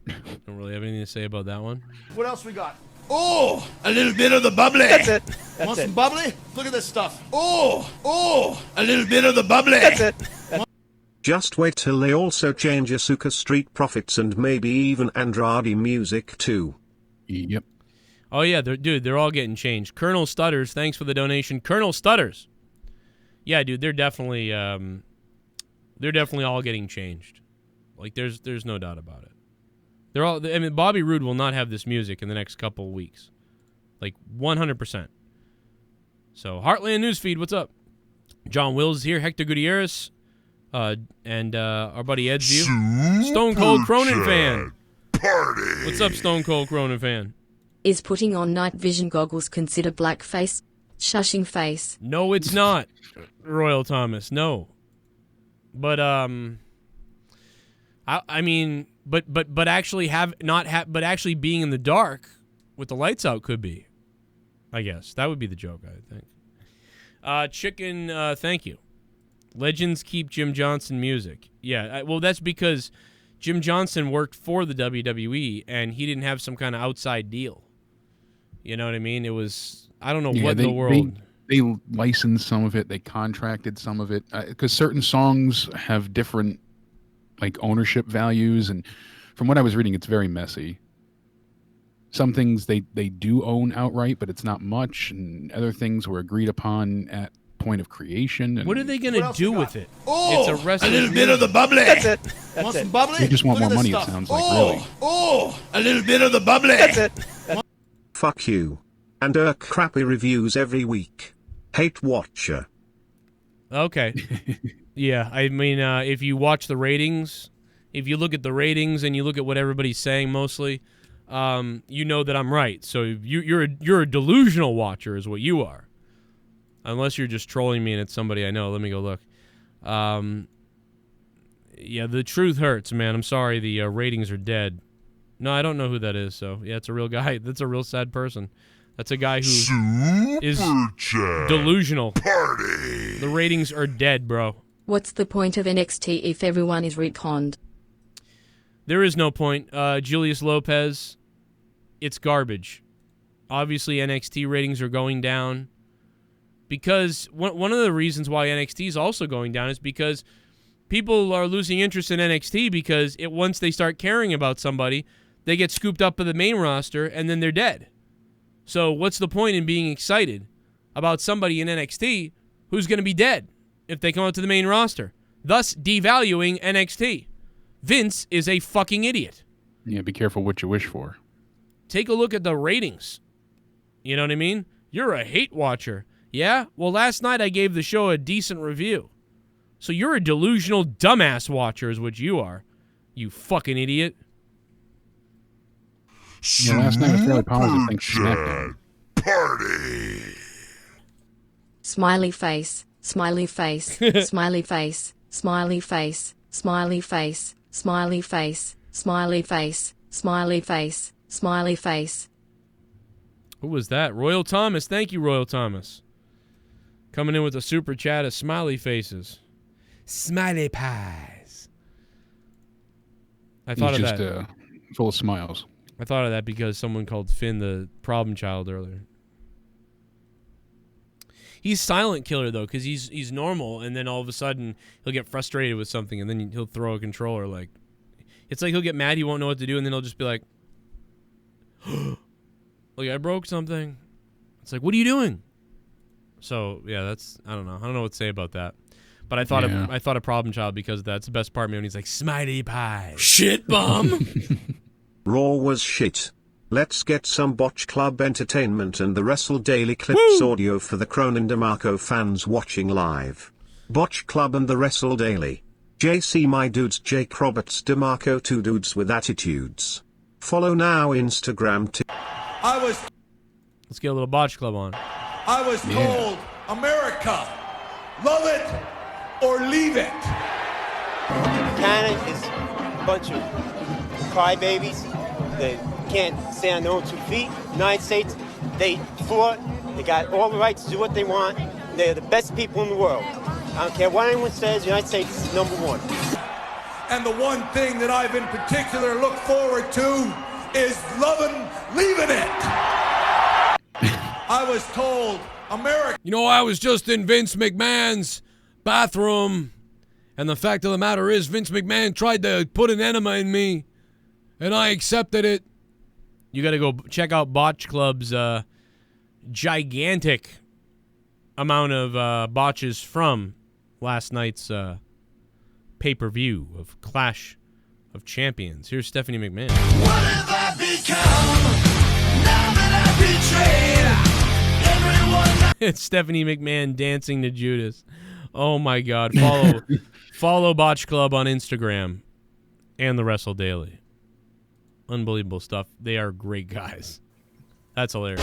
don't really have anything to say about that one. What else we got? Oh, a little bit of the bubbly. That's it. Want some bubbly? Look at this stuff. Oh, a little bit of the bubbly. That's it. Just wait till they also change Asuka Street Profits and maybe even Andrade music too. Yep. Oh yeah, they're all getting changed. Colonel Stutters, thanks for the donation. Colonel Stutters. Yeah, dude, they're definitely all getting changed. Like there's no doubt about it. They're all. I mean, Bobby Roode will not have this music in the next couple of weeks, like 100%. So Heartland Newsfeed, what's up? John Wills is here. Hector Gutierrez, and our buddy Ed's View. Stone Cold Cronin fan. Party. What's up, Stone Cold Cronin fan? Is putting on night vision goggles considered blackface? Shushing face. No, it's not, Royal Thomas. No, but I mean, but actually but actually being in the dark with the lights out could be. I guess that would be the joke. I think. Chicken. Thank you. Legends keep Jim Johnson music. Yeah. Well, that's because Jim Johnson worked for the WWE and he didn't have some kind of outside deal. You know what I mean? It was, I don't know what in the world. They licensed some of it. They contracted some of it because certain songs have different like ownership values. And from what I was reading, it's very messy. Some things they do own outright, but it's not much. And other things were agreed upon at point of creation. And what are they going to do with it? Oh, it's a wrestling little bit of the bubbly. That's it. Want some bubbly? They just want Look more at money, this it stuff. sounds like, really. Oh, a little bit of the bubbly. That's it. Fuck you. And crappy reviews every week. Hate watcher. Okay. Yeah, I mean, if you watch the ratings, if you look at the ratings and you look at what everybody's saying mostly, you know that I'm right. So you're a delusional watcher is what you are. Unless you're just trolling me and it's somebody I know. Let me go look. Yeah, the truth hurts, man. I'm sorry. The ratings are dead. No, I don't know who that is. So, yeah, it's a real guy. That's a real sad person. That's a guy who is delusional. Party. The ratings are dead, bro. What's the point of NXT if everyone is retconned? There is no point. Julius Lopez, it's garbage. Obviously, NXT ratings are going down because one of the reasons why NXT is also going down is because people are losing interest in NXT because once they start caring about somebody, they get scooped up by the main roster and then they're dead. So what's the point in being excited about somebody in NXT who's going to be dead if they come out to the main roster, thus devaluing NXT? Vince is a fucking idiot. Yeah, be careful what you wish for. Take a look at the ratings. You know what I mean? You're a hate watcher. Yeah? Well, last night I gave the show a decent review. So you're a delusional dumbass watcher is what you are. You fucking idiot. Yeah, last night was fairly positive thanks to SmackDown. Party! Smiley face, smiley face, smiley face, smiley face, smiley face, smiley face, smiley face, smiley face, smiley face. Who was that? Royal Thomas. Thank you, Royal Thomas. Coming in with a super chat of smiley faces. Smiley pies. I thought He's of just, that. Full of smiles. I thought of that because someone called Finn the problem child earlier. He's silent killer, though, because he's normal, and then all of a sudden he'll get frustrated with something, and then he'll throw a controller. Like, it's like he'll get mad, he won't know what to do, and then he'll just be like, like, I broke something. It's like, what are you doing? So, yeah, I don't know what to say about that. But I thought I thought a problem child because that's the best part of me when he's like, Smiley pie. Shit bum. Raw was shit. Let's get some Botch Club entertainment and the Wrestle Daily Clips audio for the Cronin DeMarco fans watching live. Botch Club and the Wrestle Daily. JC my dudes, Jake Roberts DeMarco, two dudes with attitudes. Follow now Instagram. Let's get a little Botch Club on. I was told, America, love it or leave it. Canada is a bunch of crybabies that can't stand on their own 2 feet. United States, they fought. They got all the right to do what they want. They're the best people in the world. I don't care what anyone says, the United States is number one. And the one thing that I've in particular look forward to is loving, leaving it. I was told, America. You know, I was just in Vince McMahon's bathroom, and the fact of the matter is Vince McMahon tried to put an enema in me, and I accepted it. You got to go check out Botch Club's gigantic amount of botches from last night's pay-per-view of Clash of Champions. Here's Stephanie McMahon. What have I become now that I betrayed everyone? It's Stephanie McMahon dancing to Judas. Oh my God! Follow Botch Club on Instagram and the Wrestle Daily. Unbelievable stuff. They are great guys. That's hilarious.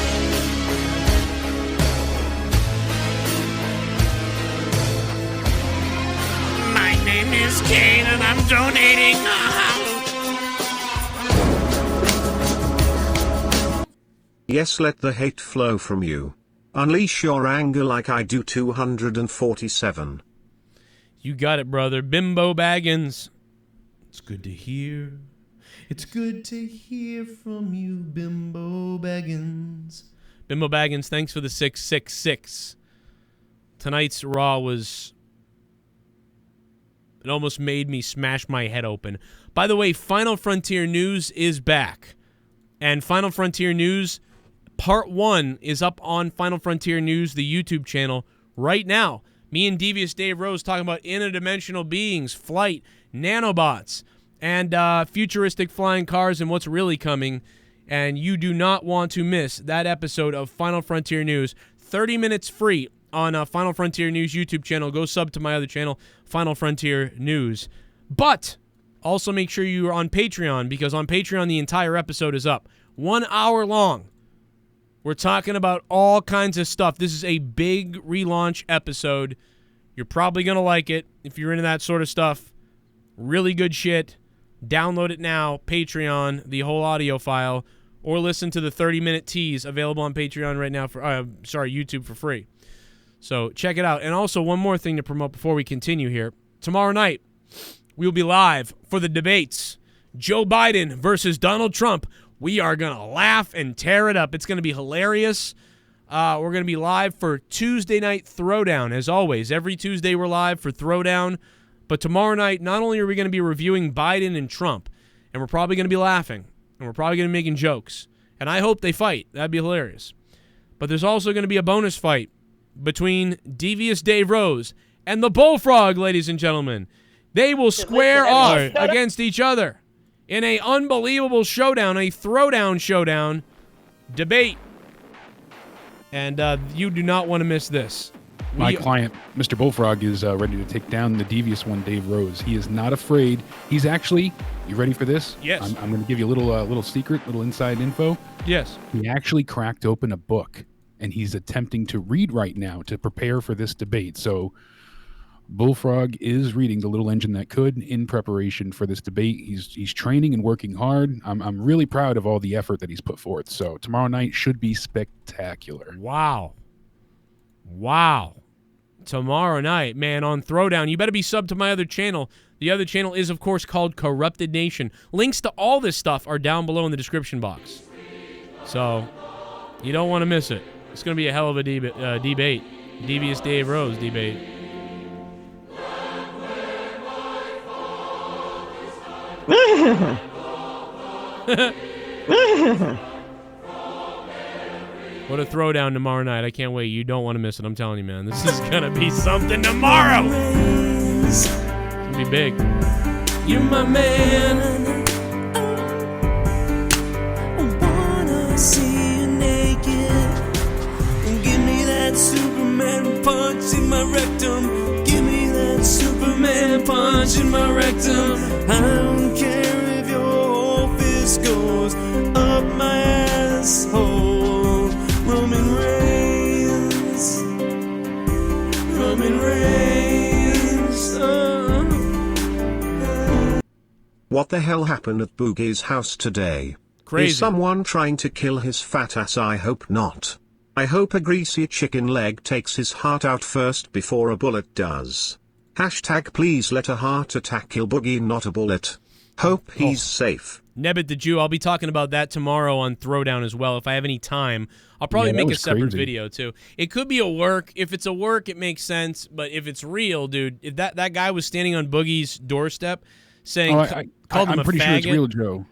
My name is Kane and I'm donating. Yes, let the hate flow from you. Unleash your anger like I do. 247. You got it, brother. Bimbo Baggins. It's good to hear. It's good to hear from you, Bimbo Baggins. Bimbo Baggins, thanks for the 666. Tonight's Raw was... It almost made me smash my head open. By the way, Final Frontier News is back. And Final Frontier News, Part 1 is up on Final Frontier News, the YouTube channel, right now. Me and Devious Dave Rose talking about interdimensional beings, flight, nanobots, and futuristic flying cars and what's really coming. And you do not want to miss that episode of Final Frontier News. 30 minutes free on Final Frontier News YouTube channel. Go sub to my other channel, Final Frontier News. But also make sure you are on Patreon, because on Patreon the entire episode is up. 1 hour long. We're talking about all kinds of stuff. This is a big relaunch episode. You're probably going to like it if you're into that sort of stuff. Really good shit. Download it now, Patreon, the whole audio file, or listen to the 30-minute tease available on Patreon right now for, YouTube for free. So check it out. And also one more thing to promote before we continue here. Tomorrow night, we will be live for the debates. Joe Biden versus Donald Trump. We are going to laugh and tear it up. It's going to be hilarious. We're going to be live for Tuesday Night Throwdown, as always. Every Tuesday we're live for Throwdown. But tomorrow night, not only are we going to be reviewing Biden and Trump, and we're probably going to be laughing, and we're probably going to be making jokes, and I hope they fight. That'd be hilarious. But there's also going to be a bonus fight between Devious Dave Rose and the Bullfrog, ladies and gentlemen. They will square off against each other in a unbelievable showdown, a throwdown showdown debate. And you do not want to miss this. My client, Mr. Bullfrog, is ready to take down the devious one, Dave Rose. He is not afraid. He's actually, you ready for this? Yes. I'm going to give you a little secret, little inside info. Yes. He actually cracked open a book, and he's attempting to read right now to prepare for this debate. So Bullfrog is reading The Little Engine That Could in preparation for this debate. He's training and working hard. I'm really proud of all the effort that he's put forth. So tomorrow night should be spectacular. Wow. Tomorrow night, man, on Throwdown. You better be subbed to my other channel. The other channel is, of course, called Corrupted Nation. Links to all this stuff are down below in the description box. So you don't want to miss it. It's going to be a hell of a debate. Devious Dave Rose debate. What a throwdown tomorrow night. I can't wait. You don't want to miss it. I'm telling you, man. This is going to be something tomorrow. It's going to be big. You're my man. I wanna see you naked. Give me that Superman punch in my rectum. Give me that Superman punch in my rectum. I don't care if your whole fist goes up my asshole. Roman Reigns. What the hell happened at Boogie's house today? Crazy. Is someone trying to kill his fat ass? I hope not. I hope a greasy chicken leg takes his heart out first before a bullet does. Hashtag please let a heart attack kill Boogie, not a bullet. Hope he's safe. Nebbit the Jew. I'll be talking about that tomorrow on Throwdown as well. If I have any time, I'll probably make a separate video too. It could be a work. If it's a work, it makes sense. But if it's real, dude, if that guy was standing on Boogie's doorstep saying, called him a faggot. I'm pretty sure it's real, Joe.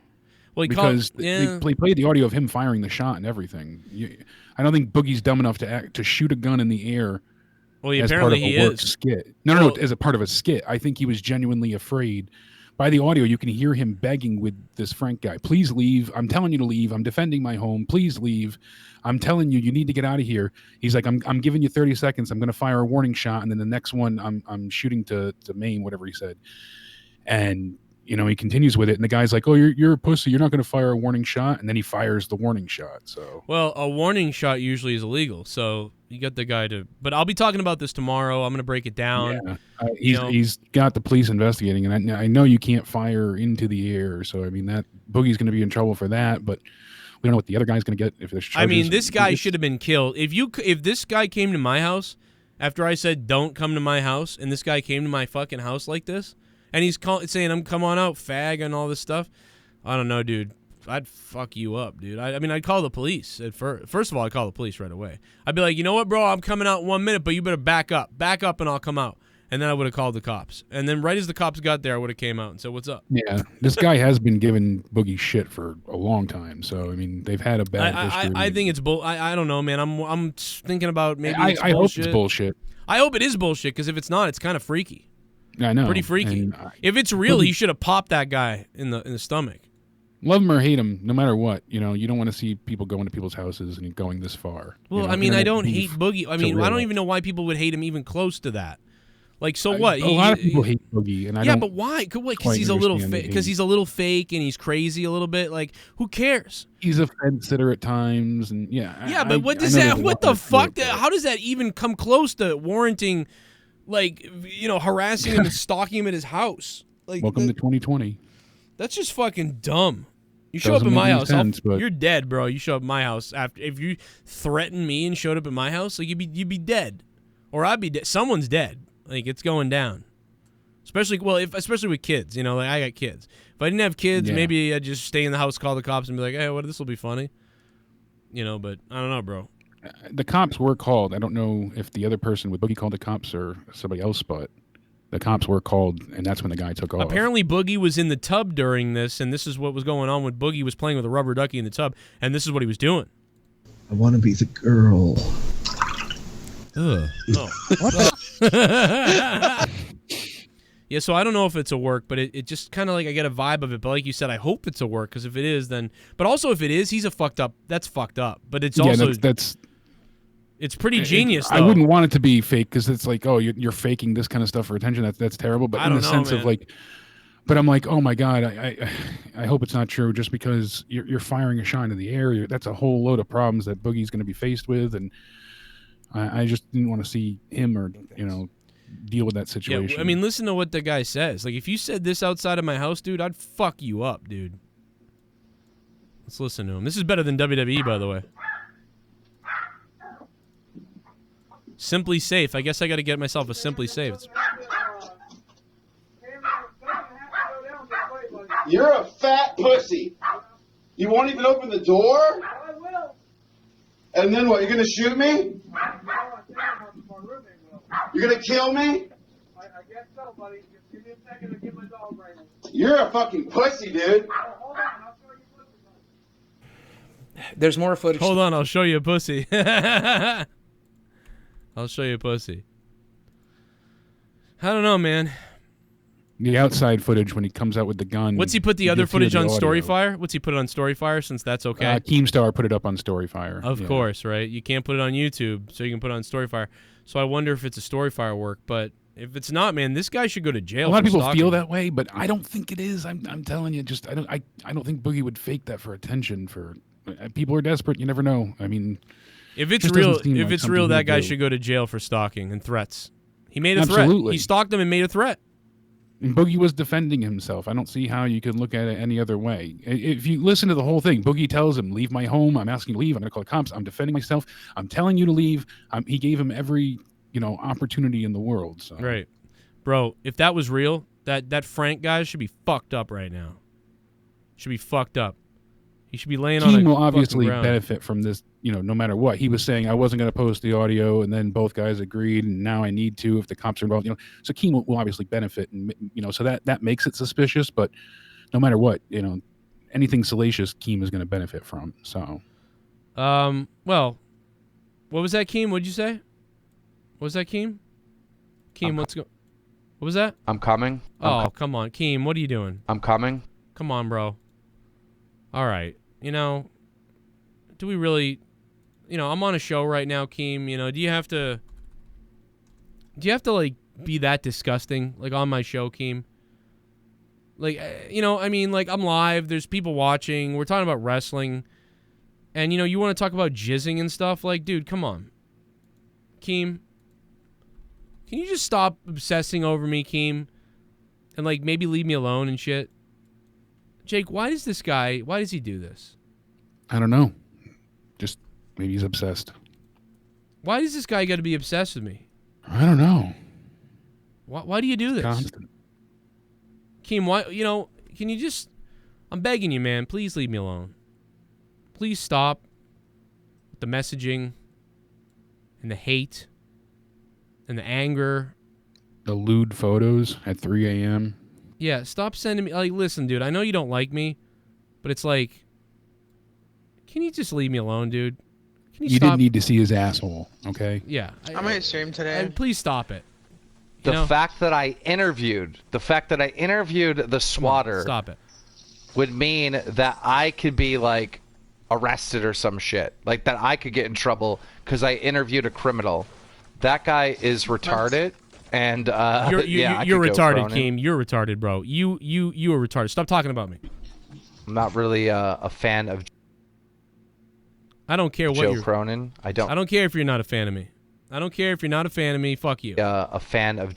Well, because they played the audio of him firing the shot and everything. I don't think Boogie's dumb enough to shoot a gun in the air. Well, as apparently part of a work skit. No, as a part of a skit. I think he was genuinely afraid. By the audio, you can hear him begging with this Frank guy. Please leave. I'm telling you to leave. I'm defending my home. Please leave. I'm telling you, you need to get out of here. He's like, I'm giving you 30 seconds. I'm going to fire a warning shot, and then the next one, I'm shooting to maim, whatever he said. And he continues with it, and the guy's like, "Oh, you're a pussy. You're not going to fire a warning shot." And then he fires the warning shot. So, well, a warning shot usually is illegal. So you got the guy to. But I'll be talking about this tomorrow. I'm going to break it down. Yeah, he's got the police investigating, and I know you can't fire into the air. So I mean that Boogie's going to be in trouble for that, but we don't know what the other guy's going to get if there's charges. I mean, this guy should have been killed. If this guy came to my house after I said don't come to my house, and this guy came to my fucking house like this. And he's saying, "I'm come on out, fag," and all this stuff. I don't know, dude. I'd fuck you up, dude. I mean, I'd call the police. First of all, I'd call the police right away. I'd be like, "You know what, bro? I'm coming out in 1 minute, but you better back up, and I'll come out." And then I would have called the cops. And then right as the cops got there, I would have came out and said, "What's up?" Yeah, this guy has been giving Boogie shit for a long time. So I mean, they've had a bad history. I think it's bull. I don't know, man. I'm thinking about maybe. I hope it's bullshit. I hope it is bullshit because if it's not, it's kind of freaky. I know. Pretty freaky. If it's real, he should have popped that guy in the stomach. Love him or hate him, no matter what, you don't want to see people going to people's houses and going this far. Well, I mean, I don't hate Boogie. I mean, I don't even know why people would hate him even close to that. Like, so what? A lot of people hate Boogie, and I don't. Yeah, but why? Because he's a little fake. Because he's a little fake and he's crazy a little bit. Like, who cares? He's a fence sitter at times, and yeah. Yeah, but what does that? What the fuck? How does that even come close to warranting? Like, harassing him and stalking him at his house. Like, welcome to 2020. That's just fucking dumb. You show up at my house, you're dead, bro. You show up at my house if you threatened me and showed up at my house, like you'd be dead, or I'd be dead. Someone's dead. Like it's going down. Especially with kids, you know, like I got kids. If I didn't have kids, maybe I'd just stay in the house, call the cops, and be like, hey, what? This will be funny. You know, but I don't know, bro. The cops were called. I don't know if the other person with Boogie called the cops or somebody else, but the cops were called, and that's when the guy took off. Apparently, Boogie was in the tub during this, and this is what was going on when Boogie was playing with a rubber ducky in the tub, and this is what he was doing. I want to be the girl. Ugh. Oh. Yeah, so I don't know if it's a work, but it just kind of like I get a vibe of it. But like you said, I hope it's a work, because if it is, then... But also if it is, he's a fucked up... That's fucked up. But it's also... that's it's pretty genius, though. I wouldn't want it to be fake, because it's like, oh, you're faking this kind of stuff for attention. That's terrible. But in the sense of like... But I'm like, oh my God, I hope it's not true, just because you're firing a shot into the air. That's a whole load of problems that Boogie's going to be faced with, and I just didn't want to see him or, you know, deal with that situation. Yeah, I mean, listen to what the guy says. Like, if you said this outside of my house, dude, I'd fuck you up, dude. Let's listen to him. This is better than WWE, by the way. Simply Safe. I guess I got to get myself a Simply Safe. You're a fat pussy. You won't even open the door? I will. And then what? You're going to shoot me? You're going to kill me? I guess so, buddy. Just give me a second to get my dog right now. You're a fucking pussy, dude. Hold on. I'll show you pussy. There's more footage. Hold on. I'll show you a pussy. I'll show you a pussy. I don't know, man. The outside footage when he comes out with the gun. What's he put the other footage on Storyfire? What's he put it on Storyfire, since that's okay? Keemstar put it up on Storyfire. Of course, right? You can't put it on YouTube, so you can put it on Storyfire. So I wonder if it's a Storyfire work, but if it's not, man, this guy should go to jail. A lot of people feel that way, but I don't think it is. I'm telling you, just I don't think Boogie would fake that for attention. For people are desperate. You never know. I mean, if it's real, that guy should go to jail for stalking and threats. He made a threat. He stalked him and made a threat. And Boogie was defending himself. I don't see how you can look at it any other way. If you listen to the whole thing, Boogie tells him, leave my home. I'm asking you to leave. I'm going to call the cops. I'm defending myself. I'm telling you to leave. He gave him every, opportunity in the world. So. Right. Bro, if that was real, that Frank guy should be fucked up right now. Should be fucked up. He should be laying on a Keem will obviously ground. benefit from this, no matter what. He was saying, I wasn't going to post the audio, and then both guys agreed, and now I need to if the cops are involved. So Keem will obviously benefit, and so that makes it suspicious. But no matter what, anything salacious, Keem is going to benefit from. So, well, what was that, Keem? What'd you say? What was that, Keem? Keem, What was that? I'm coming. Come on, Keem. What are you doing? I'm coming. Come on, bro. All right. Do we really, I'm on a show right now, Keem. Do you have to like be that disgusting, like on my show, Keem? Like, I'm live. There's people watching. We're talking about wrestling. And, you want to talk about jizzing and stuff? Like, dude, come on. Keem, can you just stop obsessing over me, Keem? And, like, maybe leave me alone and shit? Jake, why does he do this? I don't know. Just maybe he's obsessed. Why does this guy got to be obsessed with me? I don't know. Why do you do this? Constant. Keem, why, can you just, I'm begging you, man, please leave me alone. Please stop with the messaging and the hate and the anger. The lewd photos at 3 a.m. Yeah, stop sending me, like, listen, dude, I know you don't like me, but it's like, can you just leave me alone, dude? Can you stop? Didn't need to see his asshole, okay? Yeah. I might stream today. Please stop it. The fact that I interviewed the swatter Stop it. would mean that I could be, like, arrested or some shit. Like, that I could get in trouble because I interviewed a criminal. That guy is retarded. And you're retarded, Keem. You're retarded, bro. You are retarded. Stop talking about me. I'm not really a fan of I don't care what Joe Cronin. I don't care if you're not a fan of me. I don't care if you're not a fan of me. Fuck you. A fan of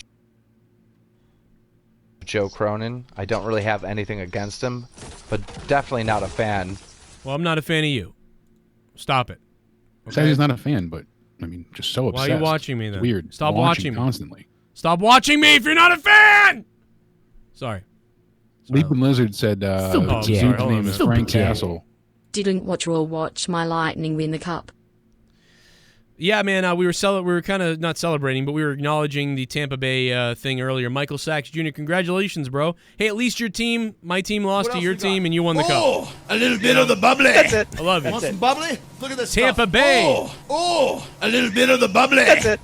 Joe Cronin. I don't really have anything against him, but definitely not a fan. Well, I'm not a fan of you. Stop it. Okay? Said he's not a fan, but I mean, just so obsessed. Why are you watching me then? It's weird. Stop watching me constantly. Stop watching me if you're not a fan! Sorry. Leaping Lizard said Super Zoom's Hold on, name is man. Frank Castle. Didn't watch Raw, watch my Lightning win the cup. Yeah, man, we were kind of not celebrating, but we were acknowledging the Tampa Bay thing earlier. Michael Sachs Jr., congratulations, bro. Hey, at least my team lost to your team, and you won the cup. A little bit of the bubbly. That's it. I love it. Want some bubbly? Look at this Tampa stuff. Bay. A little bit of the bubbly. That's it.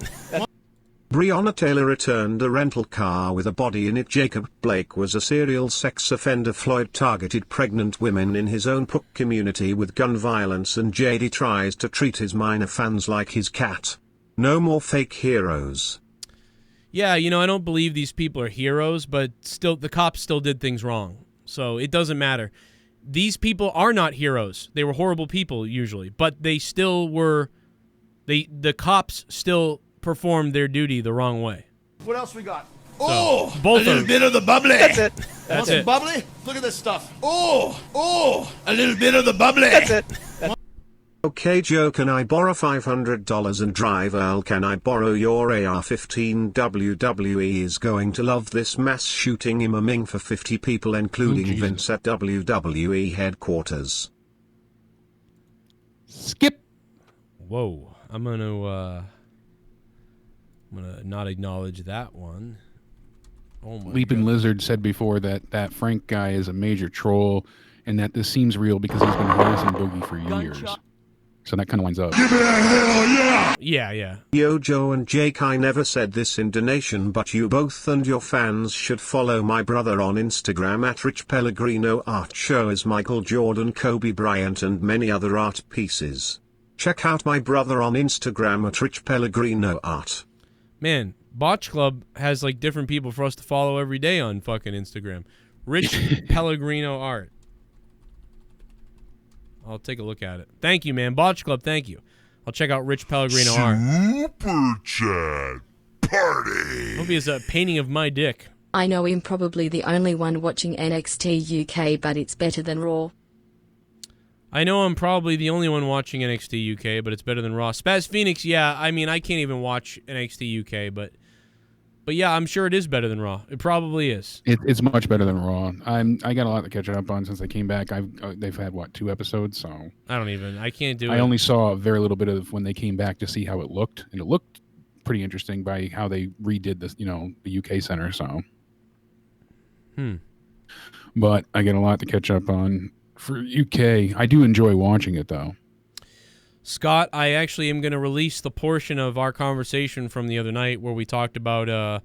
Breonna Taylor returned a rental car with a body in it. Jacob Blake was a serial sex offender. Floyd targeted pregnant women in his own Puck community with gun violence, and JD tries to treat his minor fans like his cat. No more fake heroes. Yeah, I don't believe these people are heroes, but still, the cops still did things wrong. So it doesn't matter. These people are not heroes. They were horrible people usually, but they still were. The cops still performed their duty the wrong way. What else we got? Both a little bit of the bubbly. That's it. Want some bubbly? Look at this stuff. A little bit of the bubbly. That's it. Okay, Joe, can I borrow $500 and drive Earl? Can I borrow your AR-15? WWE is going to love this mass shooting imming for 50 people, including Vince at WWE headquarters. Skip. Whoa, I'm gonna not acknowledge that one. Oh my Leaping God. Lizard said before that Frank guy is a major troll, and that this seems real because he's been harassing Boogie for years. So that kind of winds up. Give it a hell yeah! Yeah. Yo, Joe and Jake, I never said this in donation, but you both and your fans should follow my brother on Instagram at Rich Pellegrino Art. Shows Michael Jordan, Kobe Bryant, and many other art pieces. Check out my brother on Instagram at Rich Pellegrino Art. Man, Botch Club has like different people for us to follow every day on fucking Instagram. Rich Pellegrino Art. I'll take a look at it. Thank you, man. Botch Club, thank you. I'll check out Rich Pellegrino Art. Super chat party. Hope he has a painting of my dick. I know I'm probably the only one watching NXT UK, but it's better than Raw. I know I'm probably the only one watching NXT UK, but it's better than Raw. Spaz Phoenix, yeah, I mean, I can't even watch NXT UK, but yeah, I'm sure it is better than Raw. It probably is. It's much better than Raw. I got a lot to catch up on since they came back. They've had, 2 episodes, so... I can't do it. I only saw a very little bit of when they came back to see how it looked, and it looked pretty interesting by how they redid this, the UK Center, so... But I got a lot to catch up on. For UK, I do enjoy watching it, though. Scott, I actually am going to release the portion of our conversation from the other night where we talked about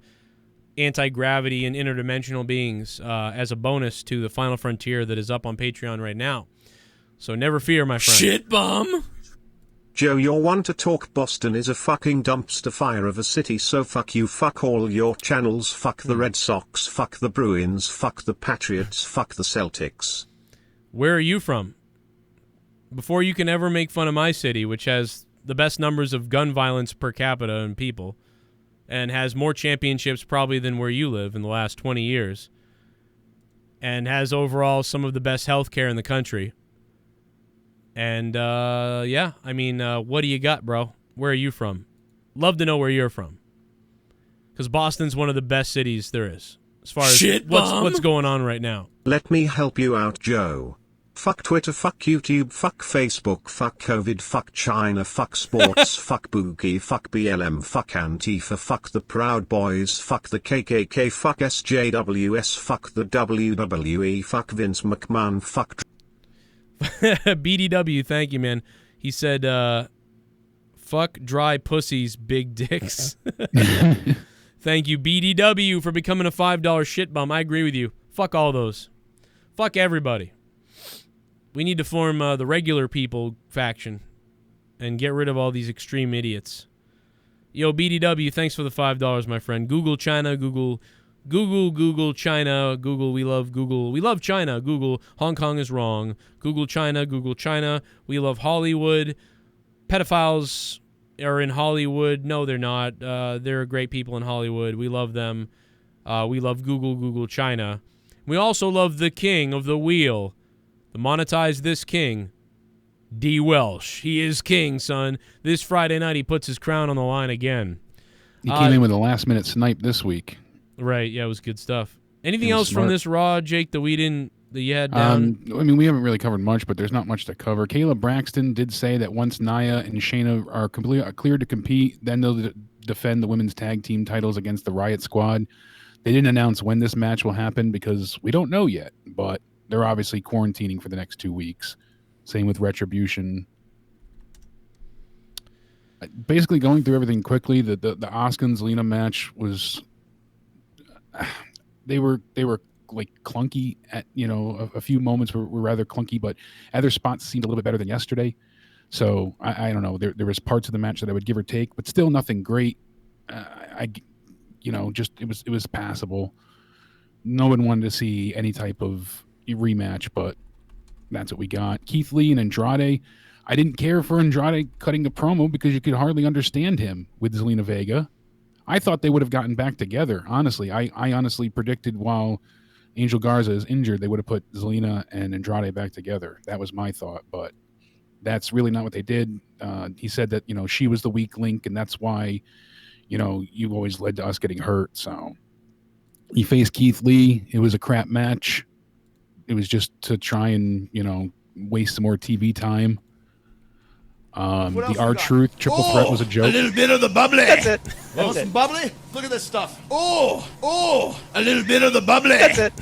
anti-gravity and interdimensional beings as a bonus to the Final Frontier that is up on Patreon right now. So never fear, my friend. Shit bum. Joe, your one to talk. Boston is a fucking dumpster fire of a city, so fuck you, fuck all your channels, fuck the Red Sox, fuck the Bruins, fuck the Patriots, fuck the Celtics. Where are you from? Before you can ever make fun of my city, which has the best numbers of gun violence per capita and people, and has more championships probably than where you live in the last 20 years, and has overall some of the best health care in the country. And, yeah, I mean, what do you got, bro? Where are you from? Love to know where you're from. Because Boston's one of the best cities there is, as far as what's going on right now. Let me help you out, Joe. Fuck Twitter, fuck YouTube, fuck Facebook, fuck COVID, fuck China, fuck sports, fuck Boogie, fuck BLM, fuck Antifa, fuck the Proud Boys, fuck the KKK, fuck SJWS, fuck the WWE, fuck Vince McMahon, fuck... BDW, thank you, man. He said, fuck dry pussies, big dicks. Thank you, BDW, for becoming a $5 shit bum. I agree with you. Fuck all those. Fuck everybody. We need to form the regular people faction and get rid of all these extreme idiots. Yo, BDW, thanks for the $5, my friend. Google China, Google China, Google, we love Google. We love China, Google, Hong Kong is wrong. Google China, we love Hollywood. Pedophiles are in Hollywood. No, they're not. They're great people in Hollywood. We love them. We love Google China. We also love the king of the wheel. The monetize this king, D. Welsh. He is king, son. This Friday night, he puts his crown on the line again. He came in with a last-minute snipe this week. Right, yeah, it was good stuff. Anything It was else from smart. this Raw, Jake, that you had down? I mean, we haven't really covered much, but there's not much to cover. Kayla Braxton did say that once Nia and Shayna are cleared to compete, then they'll defend the women's tag team titles against the Riot Squad. They didn't announce when this match will happen because we don't know yet, but they're obviously quarantining for the next 2 weeks. Same with Retribution. Basically, going through everything quickly, the Asuka and Zelina match was they were like clunky at a few moments were rather clunky, but other spots seemed a little bit better than yesterday. So I don't know. There was parts of the match that I would give or take, but still nothing great. It was passable. No one wanted to see any type of rematch, but that's what we got. Keith Lee and Andrade. I didn't care for Andrade cutting a promo because you could hardly understand him with Zelina Vega. I thought they would have gotten back together. Honestly, I honestly predicted while Angel Garza is injured, they would have put Zelina and Andrade back together. That was my thought, but that's really not what they did. He said that, she was the weak link, and that's why, you always led to us getting hurt. So he faced Keith Lee. It was a crap match. It was just to try and, waste some more TV time. The R-Truth triple threat was a joke. A little bit of the bubbly. That's it. Want some bubbly? Look at this stuff. Oh, a little bit of the bubbly. That's it.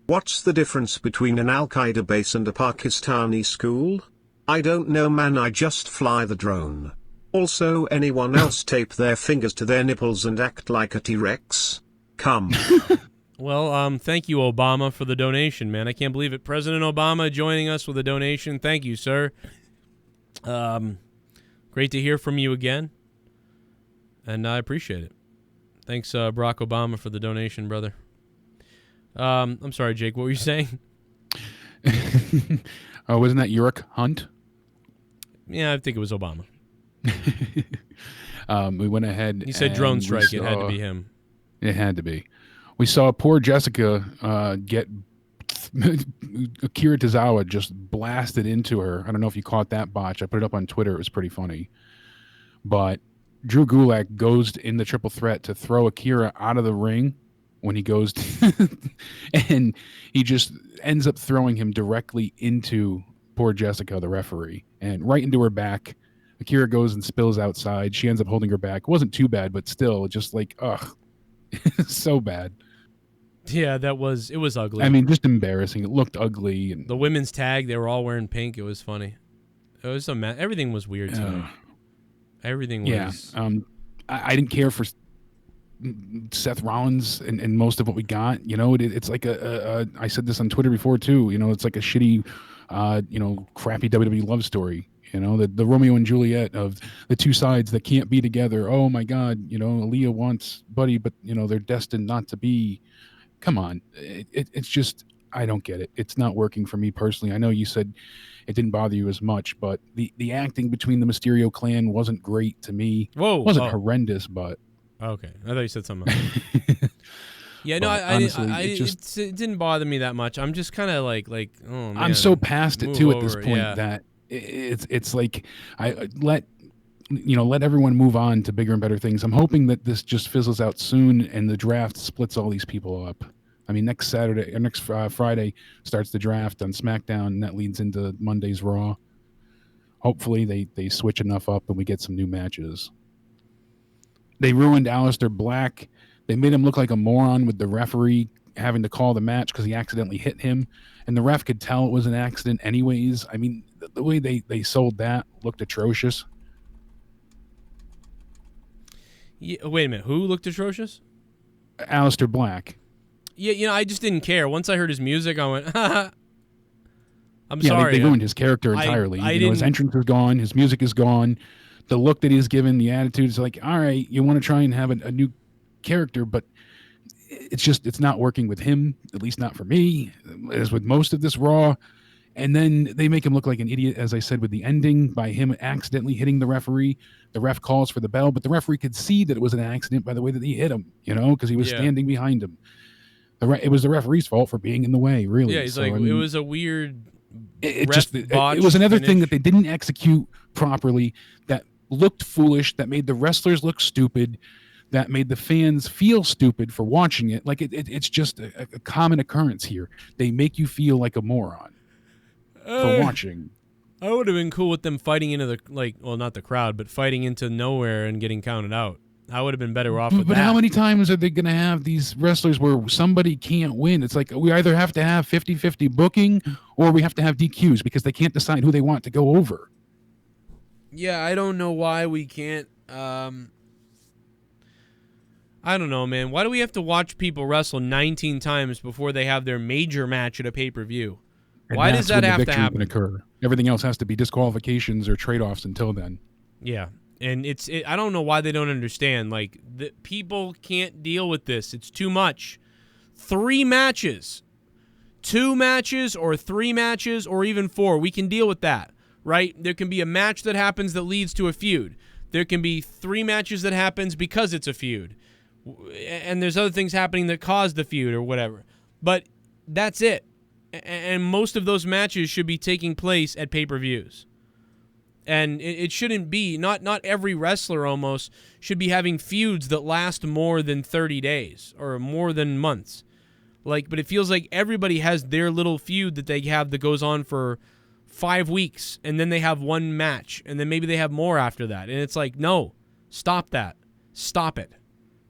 What's the difference between an Al-Qaeda base and a Pakistani school? I don't know, man, I just fly the drone. Also, anyone else tape their fingers to their nipples and act like a T-Rex? Come. Well, thank you, Obama, for the donation, man. I can't believe it. President Obama joining us with a donation. Thank you, sir. Great to hear from you again, and I appreciate it. Thanks, Barack Obama, for the donation, brother. I'm sorry, Jake, what were you saying? Wasn't that Uric Hunt? Yeah, I think it was Obama. We went ahead. He said drone strike. It had to be him. It had to be. We saw poor Jessica get Akira Tozawa just blasted into her. I don't know if you caught that botch. I put it up on Twitter. It was pretty funny. But Drew Gulak goes in the triple threat to throw Akira out of the ring when he goes and he just ends up throwing him directly into poor Jessica, the referee, and right into her back. Akira goes and spills outside. She ends up holding her back. It wasn't too bad, but still just like, ugh, so bad. Yeah, it was ugly. I mean, just embarrassing. It looked ugly. And the women's tag, they were all wearing pink. It was funny. It was everything was weird tonight. Everything was. Yeah. I didn't care for Seth Rollins and most of what we got. It's like I said this on Twitter before too. It's like a shitty, crappy WWE love story. The Romeo and Juliet of the two sides that can't be together. Oh my God, Aaliyah wants Buddy, but they're destined not to be. Come on, it's just I don't get it. It's not working for me personally. I know you said it didn't bother you as much, but the acting between the Mysterio clan wasn't great to me. Whoa, it wasn't horrendous, but okay. I thought you said something else. Yeah, no, it didn't bother me that much. I'm just kind of like, oh man. I'm so past it too at this point yeah. that it's like I let everyone move on to bigger and better things. I'm hoping that this just fizzles out soon and the draft splits all these people up. I mean, next Friday starts the draft on SmackDown, and that leads into Monday's Raw. Hopefully they switch enough up and we get some new matches. They ruined Aleister Black. They made him look like a moron with the referee having to call the match because he accidentally hit him, and the ref could tell it was an accident anyways. I mean, the way they sold that looked atrocious. Yeah, wait a minute. Who looked atrocious? Aleister Black. Yeah, I just didn't care. Once I heard his music, I went, I'm sorry. They ruined his character entirely. His entrance is gone. His music is gone. The look that he's given, the attitude is like, all right, you want to try and have a new character, but it's not working with him, at least not for me, as with most of this Raw. And then they make him look like an idiot, as I said, with the ending by him accidentally hitting the referee. The ref calls for the bell, but the referee could see that it was an accident by the way that he hit him, because he was standing behind him. It was the referee's fault for being in the way, really. Yeah, it was a weird it was another thing that they didn't execute properly, that looked foolish, that made the wrestlers look stupid, that made the fans feel stupid for watching it. Like it's just a common occurrence here. They make you feel like a moron for watching. I would have been cool with them fighting into the not the crowd, but fighting into nowhere and getting counted out. I would have been better off with that. But how many times are they going to have these wrestlers where somebody can't win? It's like we either have to have 50-50 booking or we have to have DQs because they can't decide who they want to go over. Yeah, I don't know why we can't. I don't know, man. Why do we have to watch people wrestle 19 times before they have their major match at a pay-per-view? Why does that have to happen? Occur. Everything else has to be disqualifications or trade-offs until then. Yeah. And I don't know why they don't understand. Like, people can't deal with this. It's too much. 3 matches. 2 matches or 3 matches or even 4. We can deal with that, right? There can be a match that happens that leads to a feud. There can be 3 matches that happens because it's a feud. And there's other things happening that cause the feud or whatever. But that's it. And most of those matches should be taking place at pay-per-views. And it shouldn't be, not every wrestler almost should be having feuds that last more than 30 days or more than months. But it feels like everybody has their little feud that they have that goes on for 5 weeks, and then they have 1 match, and then maybe they have more after that. And it's like, no, stop that. Stop it.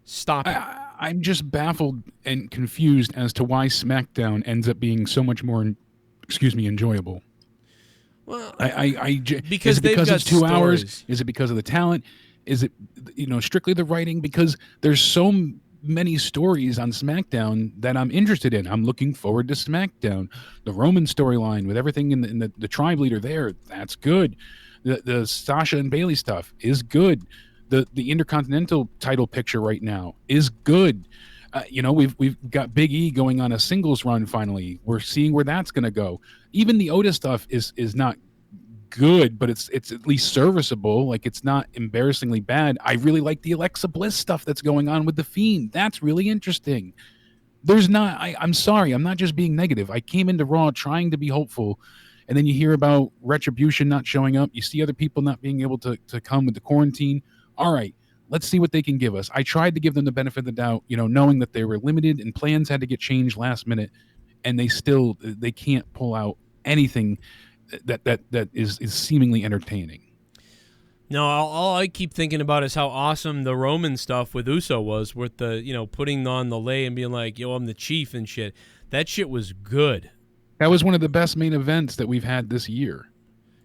Stop it. I'm just baffled and confused as to why SmackDown ends up being so much more, enjoyable. Well, because it's 2 hours? Is it because of the talent? Is it, strictly the writing? Because there's so many stories on SmackDown that I'm interested in. I'm looking forward to SmackDown. The Roman storyline with everything in the tribe leader there, that's good. The Sasha and Bayley stuff is good. The Intercontinental title picture right now is good. We've got Big E going on a singles run finally. We're seeing where that's going to go. Even the Otis stuff is not good, but it's at least serviceable. Like, it's not embarrassingly bad. I really like the Alexa Bliss stuff that's going on with The Fiend. That's really interesting. I'm sorry, I'm not just being negative. I came into Raw trying to be hopeful, and then you hear about Retribution not showing up. You see other people not being able to come with the quarantine. All right. Let's see what they can give us. I tried to give them the benefit of the doubt, knowing that they were limited and plans had to get changed last minute, and they can't pull out anything that is seemingly entertaining. No, all I keep thinking about is how awesome the Roman stuff with Uso was, with the putting on the lei and being like, "Yo, I'm the chief" and shit. That shit was good. That was one of the best main events that we've had this year.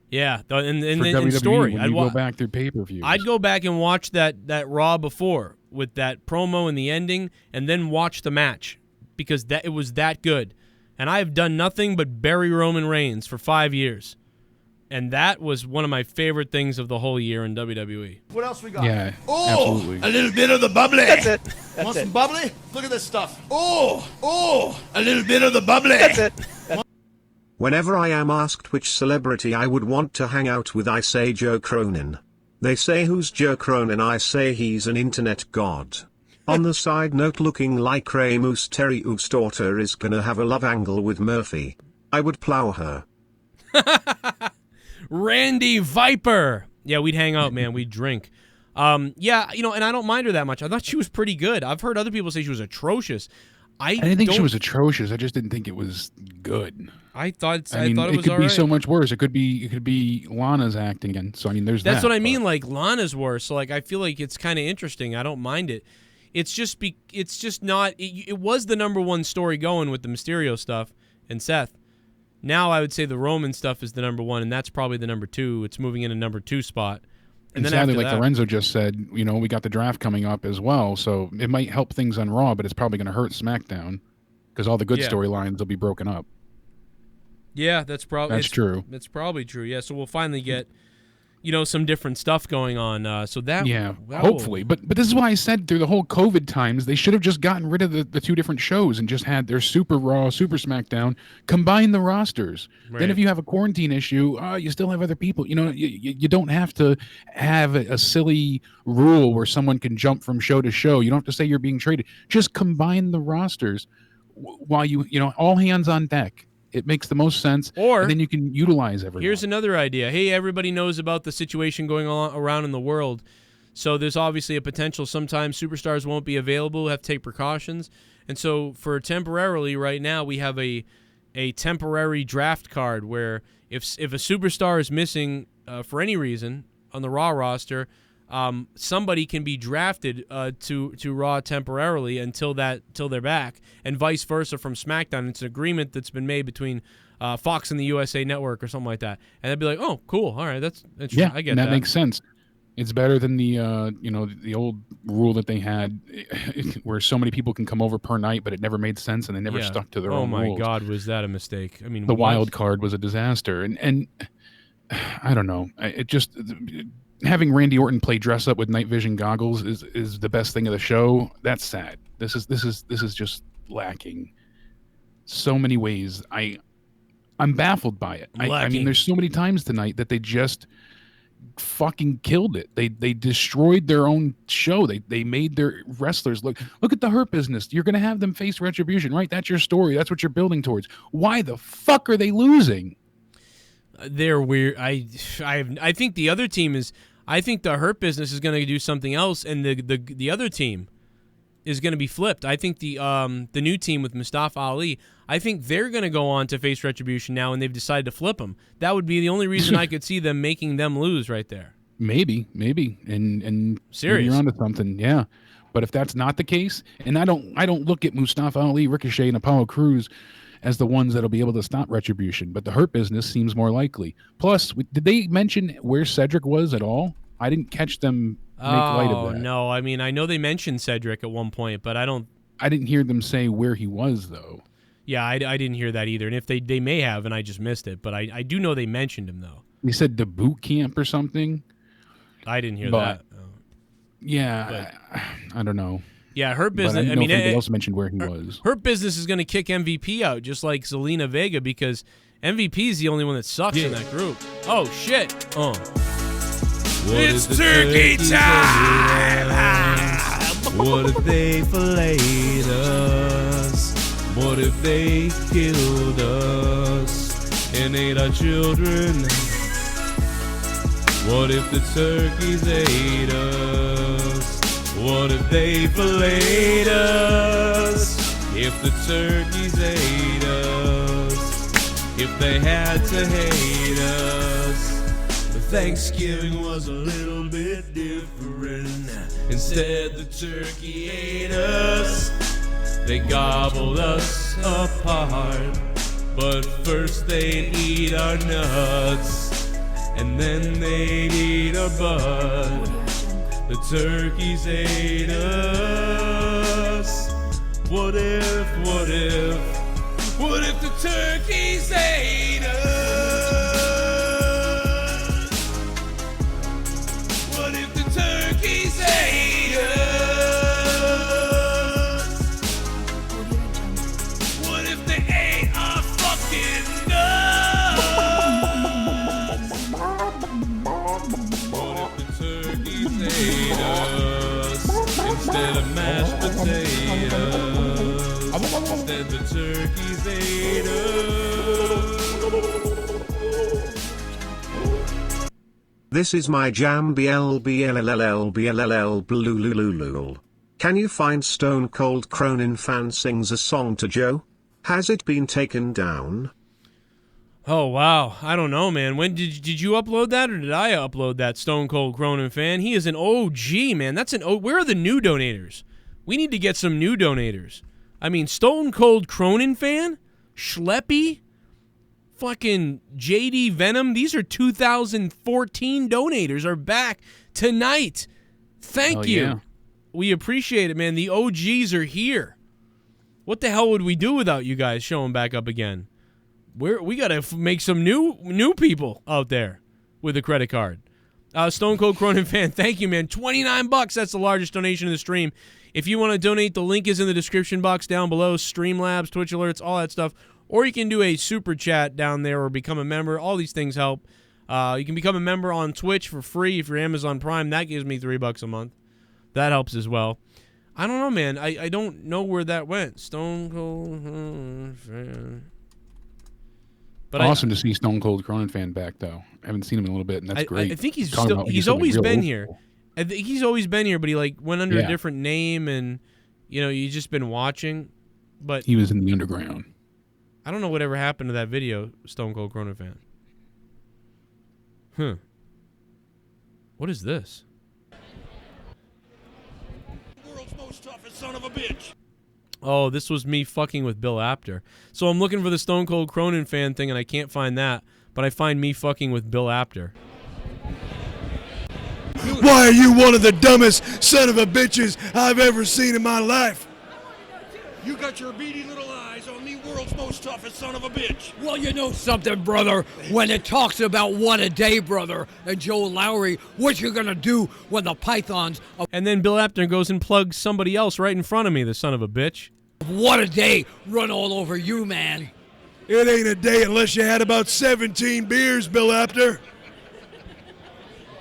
Yeah, and WWE, story. I'd go back through pay-per-views. I'd go back and watch that Raw before with that promo and the ending, and then watch the match because it was that good. And I've done nothing but bury Roman Reigns for 5 years, and that was one of my favorite things of the whole year in WWE. What else we got? Yeah, oh, absolutely. A little bit of the bubbly. That's it. Want some bubbly? Look at this stuff. Oh, a little bit of the bubbly. That's it. Whenever I am asked which celebrity I would want to hang out with, I say Joe Cronin. They say, "Who's Joe Cronin?" I say he's an internet god. On the side note, looking like Rey Mysterio's daughter is gonna have a love angle with Murphy. I would plow her. Randy Viper. Yeah, we'd hang out, man. We'd drink. Yeah, and I don't mind her that much. I thought she was pretty good. I've heard other people say she was atrocious. I didn't think she was atrocious. I just didn't think it was good. I thought it was it could be so much worse. It could be Lana's acting again. So there's that's what I mean. Like, Lana's worse. So I feel like it's kind of interesting. I don't mind it. It's just not. It was the number 1 story going with the Mysterio stuff and Seth. Now I would say the Roman stuff is the number 1, and that's probably the number 2. It's moving in a number 2 spot. And then sadly, like Lorenzo just said, we got the draft coming up as well, so it might help things on Raw, but it's probably going to hurt SmackDown because all the good storylines will be broken up. Yeah, that's true. That's probably true. Yeah, so we'll finally get, some different stuff going on. So that hopefully. But this is why I said through the whole COVID times they should have just gotten rid of the 2 different shows and just had their Super Raw, Super SmackDown, combine the rosters. Right. Then if you have a quarantine issue, you still have other people. You don't have to have a silly rule where someone can jump from show to show. You don't have to say you're being traded. Just combine the rosters while all hands on deck. It makes the most sense, and then you can utilize everyone. Here's another idea. Hey, everybody knows about the situation going on around in the world. So there's obviously a potential sometimes superstars won't be available. We'll have to take precautions. And so for temporarily right now, we have a temporary draft card where if a superstar is missing for any reason on the Raw roster, somebody can be drafted to Raw temporarily until they're back, and vice versa from SmackDown. It's an agreement that's been made between Fox and the USA Network or something like that, and they'd be like, "Oh, cool, all right, that's yeah, I get and that. that makes sense. It's better than the the old rule that they had, where so many people can come over per night, but it never made sense, and they never stuck to their own rules. Oh my God, was that a mistake? I mean, the wild card was a disaster, and I don't know. It just having Randy Orton play dress up with night vision goggles is the best thing of the show. That's sad. This is just lacking so many ways. I'm baffled by it. I mean, there's so many times tonight that they just fucking killed it. They destroyed their own show. They made their wrestlers look at the Hurt Business. You're gonna have them face Retribution, right? That's your story. That's what you're building towards. Why the fuck are they losing? They're weird. I think the other team is. I think the Hurt Business is going to do something else, and the other team is going to be flipped. I think the new team with Mustafa Ali, I think they're going to go on to face Retribution now, and they've decided to flip them. That would be the only reason I could see them making them lose right there. Maybe, and serious. You're onto something, yeah. But if that's not the case, and I don't look at Mustafa Ali, Ricochet, and Apollo Crews as the ones that'll be able to stop Retribution, but the Hurt Business seems more likely. Plus, did they mention where Cedric was at all? I didn't catch them make light of that. No, I mean, I know they mentioned Cedric at one point, but I didn't hear them say where he was, though. Yeah, I didn't hear that either. And if they may have, and I just missed it, but I do know they mentioned him, though. They said the boot camp or something. I didn't hear that. Yeah, I don't know. Yeah, Hurt Business. But I didn't know if anybody else mentioned where he was. Hurt Business is going to kick MVP out, just like Zelina Vega, because MVP is the only one that sucks in that group. Oh shit! It's turkey time! What if they filleted us? What if they killed us and ate our children? What if the turkeys ate us? What if they filleted us? If the turkeys ate us? If they had to hate us? But Thanksgiving was a little bit different. Instead, the turkey ate us. They gobbled us apart. But first they'd eat our nuts, and then they'd eat our butt. The turkeys ate us. What if the turkeys ate us? What if the turkeys ate us? What if they ate our fucking nuts? What if the turkeys ate us instead of mashed potatoes? Instead the turkeys ate us. This is my jam BLBLLLBLLL blulululul. Can you find Stone Cold Cronin fan sings a song to Joe? Has it been taken down? Oh wow, I don't know, man. When did you upload that, or did I upload that? Stone Cold Cronin fan. He is an OG, man. That's an Where are the new donators? We need to get some new donators. I mean, Stone Cold Cronin fan, Schleppy, fucking JDVenom. These are 2014 donators are back tonight. Thank you. Yeah. We appreciate it, man. The OGs are here. What the hell would we do without you guys showing back up again? We got to make some new people out there with a credit card. Stone Cold Cronin fan, thank you, man. $29. That's the largest donation in the stream. If you want to donate, the link is in the description box down below. Streamlabs, Twitch alerts, all that stuff. Or you can do a super chat down there or become a member. All these things help. You can become a member on Twitch for free if you're Amazon Prime. That gives me $3 a month. That helps as well. I don't know, man. I don't know where that went. Stone Cold fan. But awesome to see Stone Cold Cronin fan back, though. I haven't seen him in a little bit, and that's great. I think he's always been here. I think he's always been here, but he like went under a Yeah. different name, and you just been watching. But He was in the underground. I don't know whatever happened to that video, Stone Cold Cronin fan. What is this? World's most toughest son of a bitch. Oh, this was me fucking with Bill Apter. So I'm looking for the Stone Cold Cronin fan thing, and I can't find that, but I find me fucking with Bill Apter. Why are you one of the dumbest son of a bitches I've ever seen in my life? You got your beady little eyes on the world's most toughest son of a bitch. Well, you know something, brother. When it talks about one a day, brother, and Joe Lowry, what you gonna do when the pythons of And then Bill Apter goes and plugs somebody else right in front of me, the son of a bitch. what a day run all over you, man? It ain't a day unless you had about 17 beers, Bill Apter.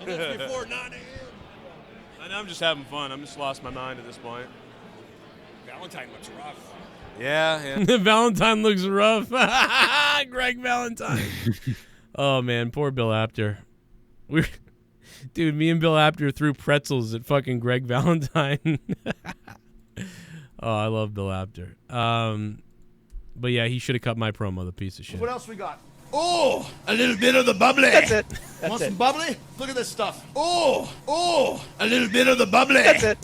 Before 9 a.m. I know I'm just having fun. I'm just lost my mind at this point. Valentine looks rough. Yeah. Valentine looks rough. Greg Valentine. Oh, man. Poor Bill Apter. Dude, me and Bill Apter threw pretzels at fucking Greg Valentine. Oh, I love Bill Apter. But yeah, he should have cut my promo, the piece of shit. What else we got? Oh, a little bit of the bubbly. That's it. That's Want it. some bubbly? Look at this stuff. Oh, a little bit of the bubbly. That's it.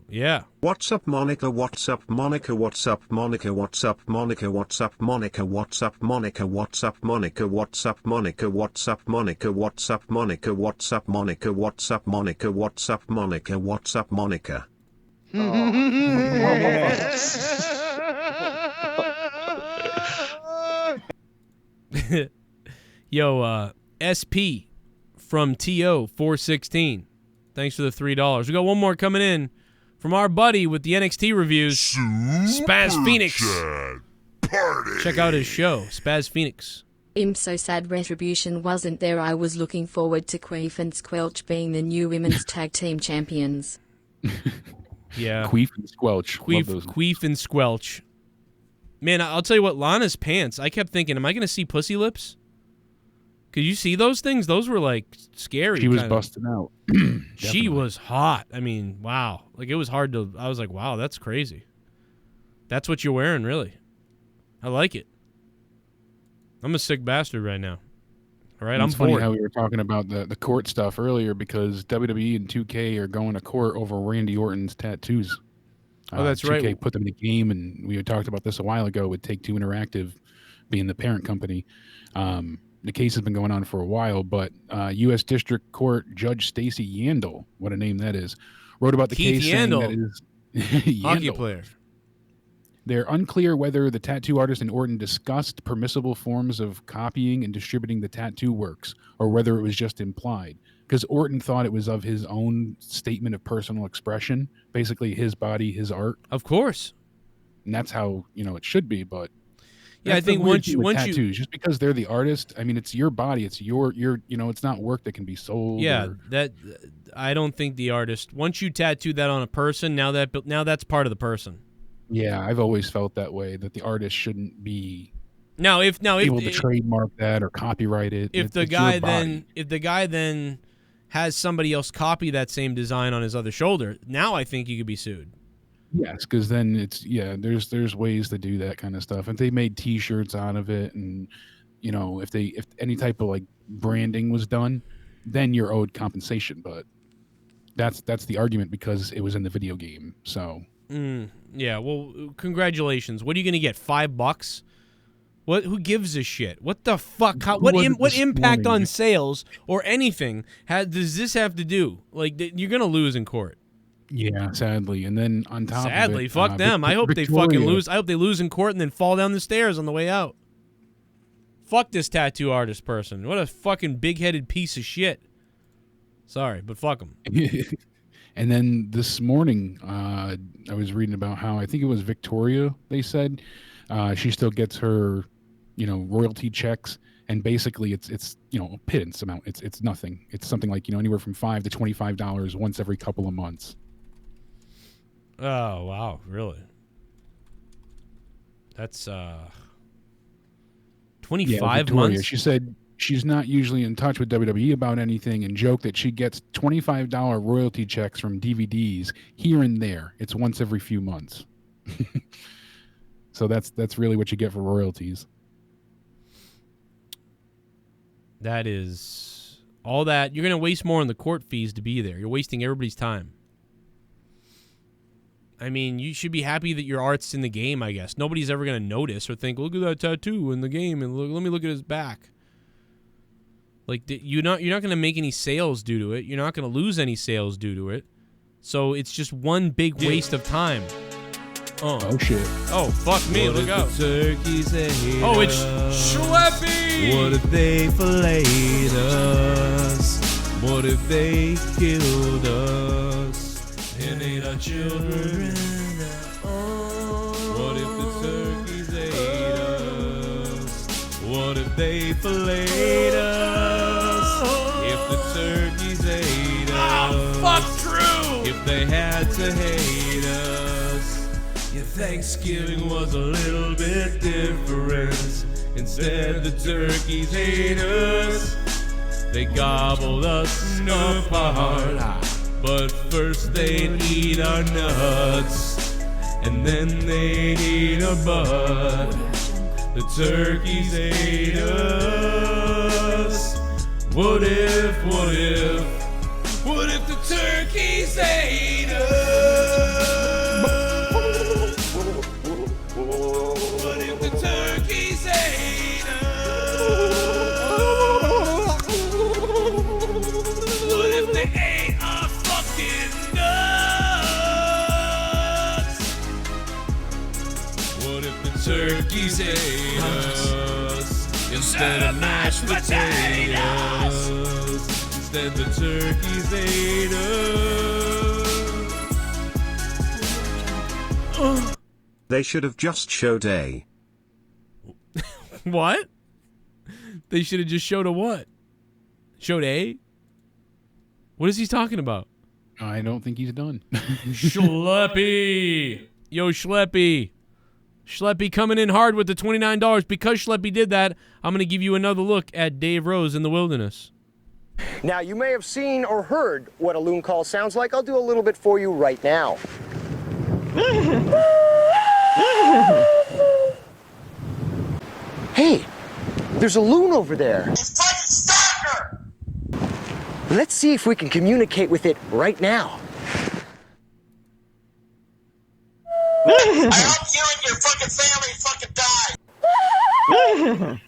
Yeah. What's up, Monica? What's up, Monica? What's up, Monica? What's up, Monica? What's up, Monica? What's up, Monica? What's up, Monica? What's up, Monica? What's up, Monica? What's up, Monica? What's up, Monica? What's up, Monica? What's up, Monica? What's up, Monica? Yo, SP from TO 416. Thanks for the $3. We got one more coming in from our buddy with the NXT reviews, Spaz Phoenix. Check out his show, Spaz Phoenix. I'm so sad Retribution wasn't there. I was looking forward to Queef and Squelch being the new women's tag team champions. Yeah. Queef and Squelch. Love those. Queef and Squelch. Man, I'll tell you what, Lana's pants, I kept thinking, am I going to see pussy lips? Could you see those things? Those were, like, scary. She was kinda. busting out. She was hot. I mean, wow. Like, it was hard to... I was like, wow, that's crazy. That's what you're wearing, really. I like it. I'm a sick bastard right now. All right, It's I'm funny bored. how we were talking about the court stuff earlier because WWE and 2K are going to court over Randy Orton's tattoos. Oh, that's 2K right. 2K put them in a game, and we had talked about this a while ago with Take-Two Interactive being the parent company. The case has been going on for a while, but U.S. District Court Judge Stacey Yandel, what a name that is, wrote about the Keith case Yandel. saying that is Hockey Yandel. player. They're unclear whether the tattoo artist and Orton discussed permissible forms of copying and distributing the tattoo works, or whether it was just implied. Because Orton thought it was of his own statement of personal expression, basically his body, his art. Of course. And that's how, it should be, but Yeah, I that's the think weird once thing you with once you tattoos, just because they're the artist, I mean, it's your body, it's your it's not work that can be sold. Yeah, or- that I don't think the artist, once you tattoo that on a person, now that's part of the person. yeah, I've always felt that way, that the artist shouldn't be Now if able to trademark that or copyright it. if the It's your guy body. then has somebody else copy that same design on his other shoulder, now I think you could be sued. Yes, because then there's ways to do that kind of stuff. If they made T-shirts out of it, and if any type of like branding was done, then you're owed compensation. But that's the argument because it was in the video game. So Yeah, well, congratulations. What are you going to get? $5? What? Who gives a shit? What the fuck? What impact on sales or anything does this have to do? Like, you're going to lose in court. yeah, sadly, and then on top Sadly, of it, fuck them. I hope they fucking lose. I hope they lose in court and then fall down the stairs on the way out. Fuck this tattoo artist person. What a fucking big-headed piece of shit. Sorry, but fuck him. And then this morning, I was reading about how I think it was Victoria. They said she still gets her, royalty checks, and basically it's a pittance amount. It's nothing. It's something like anywhere from $5 to $25 once every couple of months. Oh, wow. Really? That's 25 Victoria, months? She said she's not usually in touch with WWE about anything, and joked that she gets $25 royalty checks from DVDs here and there. It's once every few months. So that's really what you get for royalties. That is all that. You're going to waste more on the court fees to be there. You're wasting everybody's time. I mean, you should be happy that your art's in the game, I guess. Nobody's ever going to notice or think, look at that tattoo in the game, and let me look at his back. Like, you're not going to make any sales due to it. You're not going to lose any sales due to it. So it's just one big waste of time. Oh shit. Oh, fuck me. What Look if out. the turkeys ate Oh, it's us? Schleppy! What if they filleted us? What if they killed us and ate our children? What if the turkeys ate us? What if they filleted us? If the turkeys ate us? Oh, fuck true! If they had to hate us? Your Thanksgiving was a little bit different. Instead, the turkeys ate us. They gobbled us apart. But first they'd eat our nuts, and then they'd eat our butt. The turkeys ate us. What if the turkeys ate us? What if the turkeys ate us? What if they ate our fucking nuts? What if the turkeys ate us instead of mashed potatoes? Instead the turkeys ate us. They should have just showed a. What? They should have just showed a what? Showed a? What is he talking about? I don't think he's done. Schleppy! Yo, Schleppy. Schleppy coming in hard with the $29. Because Schleppy did that, I'm going to give you another look at Dave Rose in the wilderness. Now, you may have seen or heard what a loon call sounds like. I'll do a little bit for you right now. Hey, there's a loon over there. It's fucking stalker! Let's see if we can communicate with it right now. I hope you and your fucking family fucking die.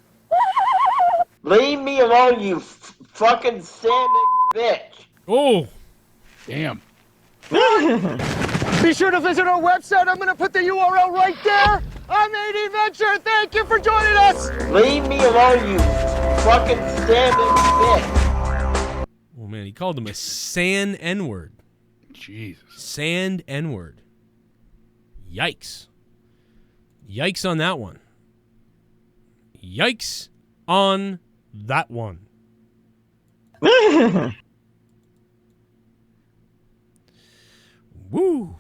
Leave me alone, you fucking salmon bitch. Oh, damn. Be sure to visit our website. I'm going to put the URL right there. I'm ADventure. Thank you for joining us. Leave me alone, you fucking salmon bitch. Oh, man, he called him a sand N-word. Jesus. Sand N-word. Yikes. Yikes on that one. Yikes on that one. Woo.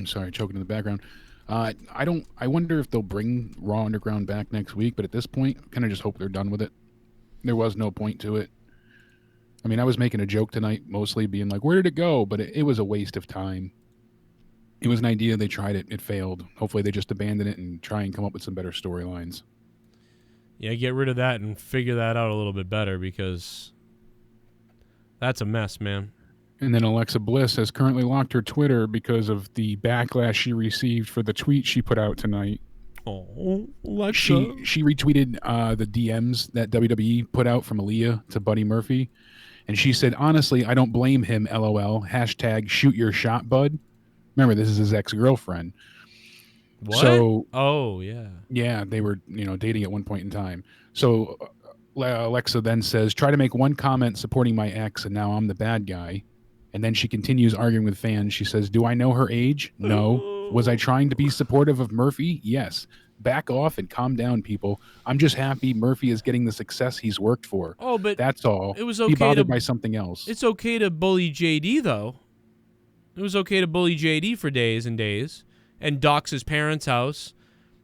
Sorry, choking in the background. I wonder if they'll bring Raw Underground back next week, but at this point, I kind of just hope they're done with it. There was no point to it. I mean, I was making a joke tonight, mostly being like, where did it go? But it was a waste of time. It was an idea. They tried it. It failed. Hopefully they just abandon it and try and come up with some better storylines. Yeah, get rid of that and figure that out a little bit better, because that's a mess, man. And then Alexa Bliss has currently locked her Twitter because of the backlash she received for the tweet she put out tonight. Oh, Alexa. She retweeted the DMs that WWE put out from Aaliyah to Buddy Murphy. And she said, honestly, I don't blame him, LOL. # shoot your shot, bud. Remember, this is his ex-girlfriend. What? So, oh, yeah. Yeah, they were, dating at one point in time. So Alexa then says, try to make one comment supporting my ex, and now I'm the bad guy. And then she continues arguing with fans. She says, do I know her age? No. Was I trying to be supportive of Murphy? Yes. Back off and calm down, people. I'm just happy Murphy is getting the success he's worked for. Oh, but that's all. It was okay. Be bothered by something else. It's okay to bully JD, though. It was okay to bully JD for days and days and dox his parents' house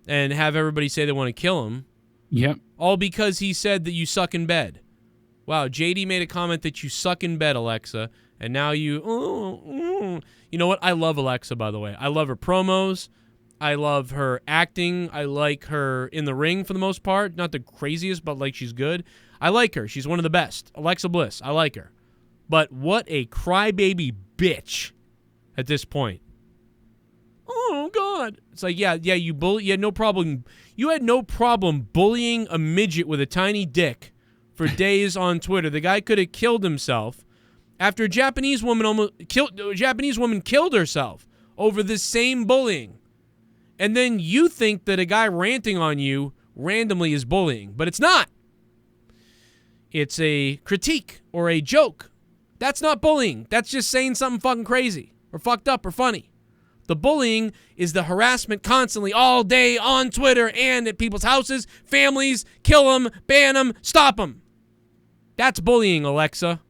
and have everybody say they want to kill him. Yep. All because he said that you suck in bed. Wow, JD made a comment that you suck in bed, Alexa, and now you... You know what? I love Alexa, by the way. I love her promos. I love her acting. I like her in the ring for the most part. Not the craziest, but like she's good. I like her. She's one of the best. Alexa Bliss. I like her. But what a crybaby bitch at this point. Oh, God. It's like, yeah, you had no problem. You had no problem bullying a midget with a tiny dick for days on Twitter. The guy could have killed himself after a Japanese woman killed herself over this same bullying. And then you think that a guy ranting on you randomly is bullying, but it's not. It's a critique or a joke. That's not bullying. That's just saying something fucking crazy or fucked up or funny. The bullying is the harassment constantly all day on Twitter and at people's houses, families, kill them, ban them, stop them. That's bullying, Alexa.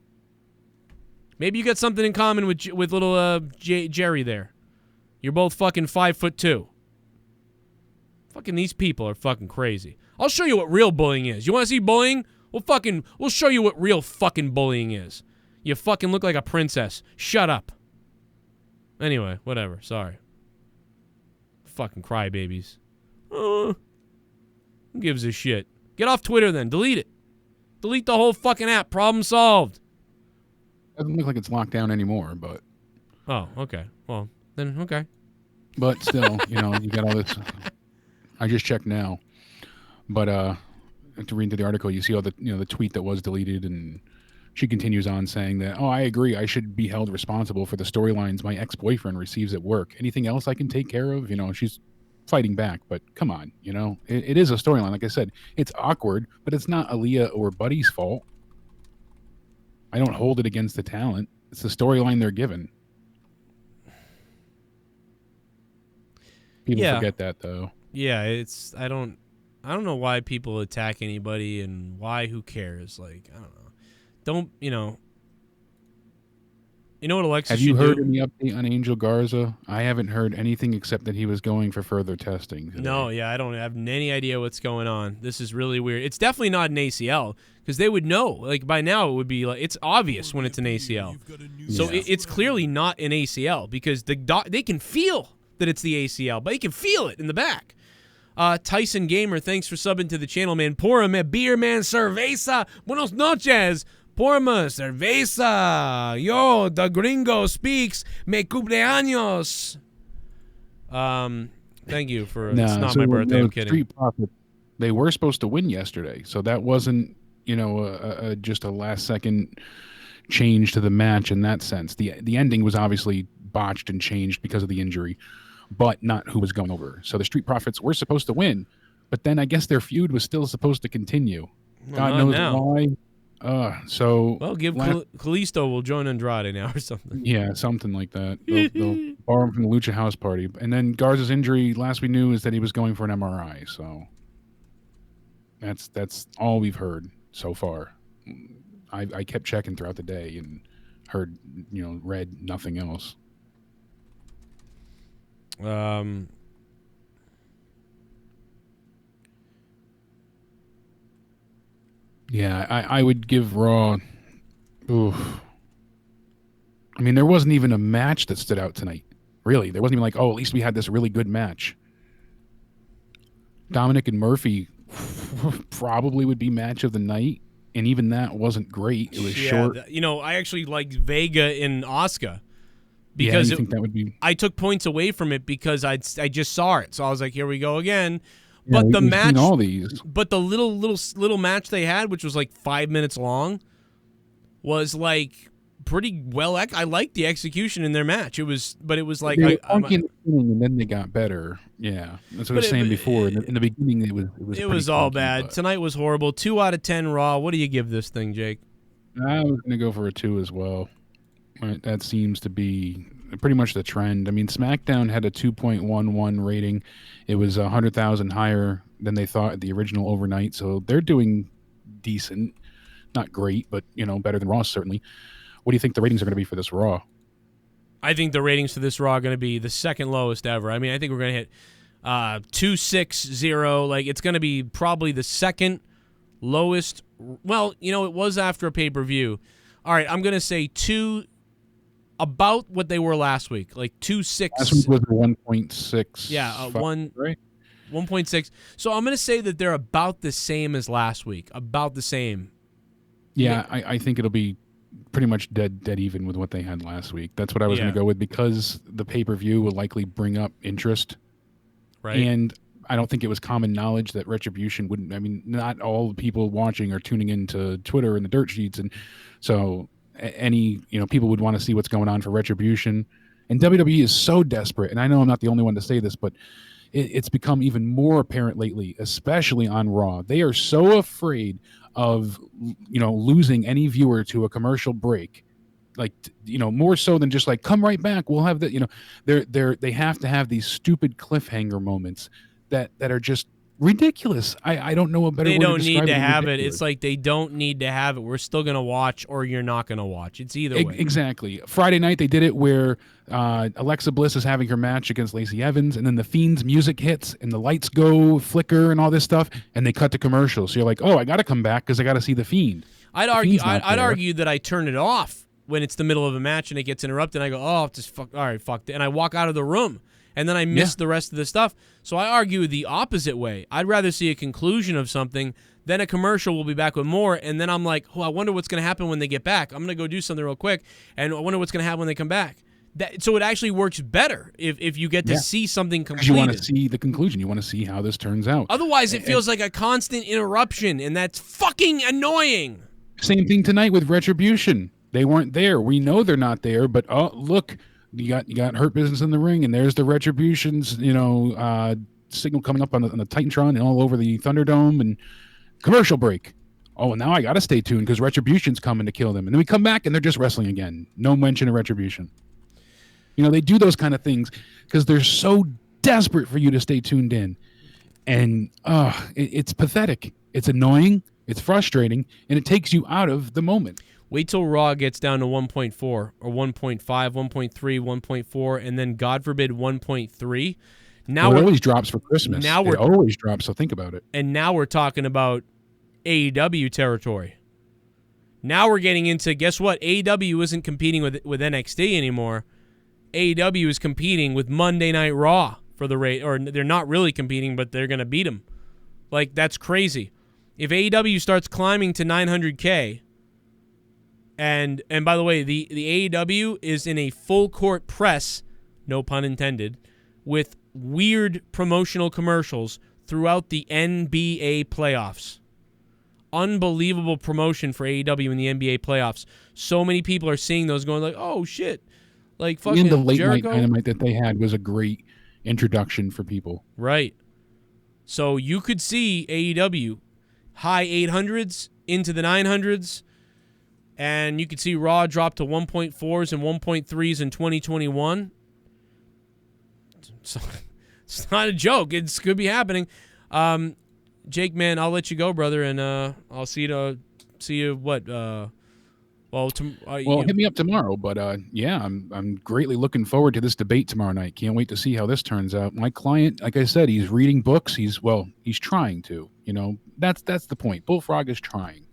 Maybe you got something in common with little Jerry there. You're both fucking 5'2". Fucking these people are fucking crazy. I'll show you what real bullying is. You want to see bullying? We'll show you what real fucking bullying is. You fucking look like a princess. Shut up. Anyway, whatever. Sorry. Fucking crybabies. Who gives a shit? Get off Twitter then. Delete it. Delete the whole fucking app. Problem solved. Doesn't look like it's locked down anymore, but... Oh, okay. Well, then, okay. But still, you got all this... I just checked now. But to read into the article, you see all the the tweet that was deleted, and she continues on saying that, I agree, I should be held responsible for the storylines my ex-boyfriend receives at work. Anything else I can take care of? She's fighting back, but come on, it is a storyline. Like I said, it's awkward, but it's not Aaliyah or Buddy's fault. I don't hold it against the talent. It's the storyline they're given. People forget that, though. Yeah, I don't know why people attack anybody and why. Who cares? Like, I don't know. Don't you know what Alexa Have should you heard do? any update on Angel Garza? I haven't heard anything except that he was going for further testing today. No, yeah, I don't have any idea what's going on. This is really weird. It's definitely not an ACL because they would know. Like by now, it would be like it's obvious when it's an ACL. So it's clearly not an ACL because they can feel that it's the ACL, but they can feel it in the back. Tyson Gamer, thanks for subbing to the channel, man. Porame beer, man. Cerveza. Buenos noches. Porma, cerveza. Yo, the gringo speaks. Me cumpleaños. Thank you for. It's not my birthday. I'm kidding. Street Profits, they were supposed to win yesterday, so that wasn't just a last second change to the match in that sense. The ending was obviously botched and changed because of the injury, but not who was going over. So the Street Profits were supposed to win, but then I guess their feud was still supposed to continue. Well, God knows why. Give Kalisto will join Andrade now or something. Yeah, something like that. They'll borrow him from the Lucha House Party. And then Garza's injury, last we knew, is that he was going for an MRI. So that's all we've heard so far. I kept checking throughout the day and heard, read nothing else. Yeah, I would give Raw. Oof. I mean, there wasn't even a match that stood out tonight. Really, there wasn't even like, at least we had this really good match. Dominic and Murphy probably would be match of the night, and even that wasn't great. It was short. I actually liked Vega and Asuka because you think that would be... I took points away from it because I just saw it, so I was like, here we go again. Yeah, but the match, all these. But the little match they had, which was like 5 minutes long, was like pretty well. I liked the execution in their match. It was like they were funky in the beginning, and then they got better. Yeah, that's what I was saying before. In the beginning, it was all funky, bad. But Tonight was horrible. 2 out of 10 Raw. What do you give this thing, Jake? I was gonna go for a 2 as well. That seems to be pretty much the trend. I mean, SmackDown had a 2.11 rating. It was 100,000 higher than they thought at the original overnight, so they're doing decent. Not great, but, better than Raw, certainly. What do you think the ratings are going to be for this Raw? I think the ratings for this Raw are going to be the second lowest ever. I mean, I think we're going to hit 260. Like, it's going to be probably the second lowest. Well, it was after a pay-per-view. All right, I'm going to say about what they were last week, like 2.6. Last week was 1.6. Yeah, 1.6. So I'm going to say that they're about the same as last week, about the same. Yeah, I think it'll be pretty much dead even with what they had last week. That's what I was going to go with, because the pay-per-view will likely bring up interest. Right. And I don't think it was common knowledge that Retribution wouldn't. I mean, not all the people watching are tuning into Twitter and the dirt sheets, and so any people would want to see what's going on for Retribution. And WWE is so desperate, and I know I'm not the only one to say this, but it's become even more apparent lately, especially on Raw. They are so afraid of losing any viewer to a commercial break, like more so than just like, come right back, we'll have that. They have to have these stupid cliffhanger moments that are just ridiculous. I don't know a better way to describe it. They don't need to have it. It's like they don't need to have it. We're still going to watch, or you're not going to watch. It's either way. Exactly. Friday night they did it where Alexa Bliss is having her match against Lacey Evans, and then the Fiend's music hits and the lights go flicker and all this stuff, and they cut to commercials. So you're like, oh, I got to come back because I got to see the Fiend. I'd argue that I turn it off when it's the middle of a match and it gets interrupted. And I go, oh, just fuck. All right, fuck it. And I walk out of the room. And then I miss the rest of the stuff. So I argue the opposite way. I'd rather see a conclusion of something, then a commercial will be back with more, and then I'm like, oh, I wonder what's going to happen when they get back. I'm going to go do something real quick, and I wonder what's going to happen when they come back. So it actually works better if you get to see something completed. You want to see the conclusion. You want to see how this turns out. Otherwise, it feels like a constant interruption, and that's fucking annoying. Same thing tonight with Retribution. They weren't there. We know they're not there, but oh, look. You got Hurt Business in the ring, and there's the Retribution's, signal coming up on the Titantron and all over the Thunderdome, and commercial break. Oh, now I got to stay tuned because Retribution's coming to kill them. And then we come back, and they're just wrestling again. No mention of Retribution. They do those kind of things because they're so desperate for you to stay tuned in. And it's pathetic. It's annoying. It's frustrating, and it takes you out of the moment. Wait till Raw gets down to 1.4 or 1.5, 1.3, 1.4, and then, God forbid, 1.3. Now it always drops for Christmas. It always drops, so think about it. And now we're talking about AEW territory. Now we're getting into, guess what? AEW isn't competing with NXT anymore. AEW is competing with Monday Night Raw for the rate, or they're not really competing, but they're going to beat them. Like, that's crazy. If AEW starts climbing to 900K, and by the way, the AEW is in a full court press, no pun intended, with weird promotional commercials throughout the NBA playoffs. Unbelievable promotion for AEW in the NBA playoffs. So many people are seeing those going like, oh shit. Like fucking Even the late Jericho? Night Dynamite that they had was a great introduction for people. Right. So you could see AEW high 800s into the 900s. And you could see Raw drop to 1.4s and 1.3s in 2021. So, it's not a joke. It could be happening. Jake, man, I'll let you go, brother, and I'll see you. What? Hit me up tomorrow. But I'm greatly looking forward to this debate tomorrow night. Can't wait to see how this turns out. My client, like I said, he's reading books. He's trying to. That's the point. Bullfrog is trying.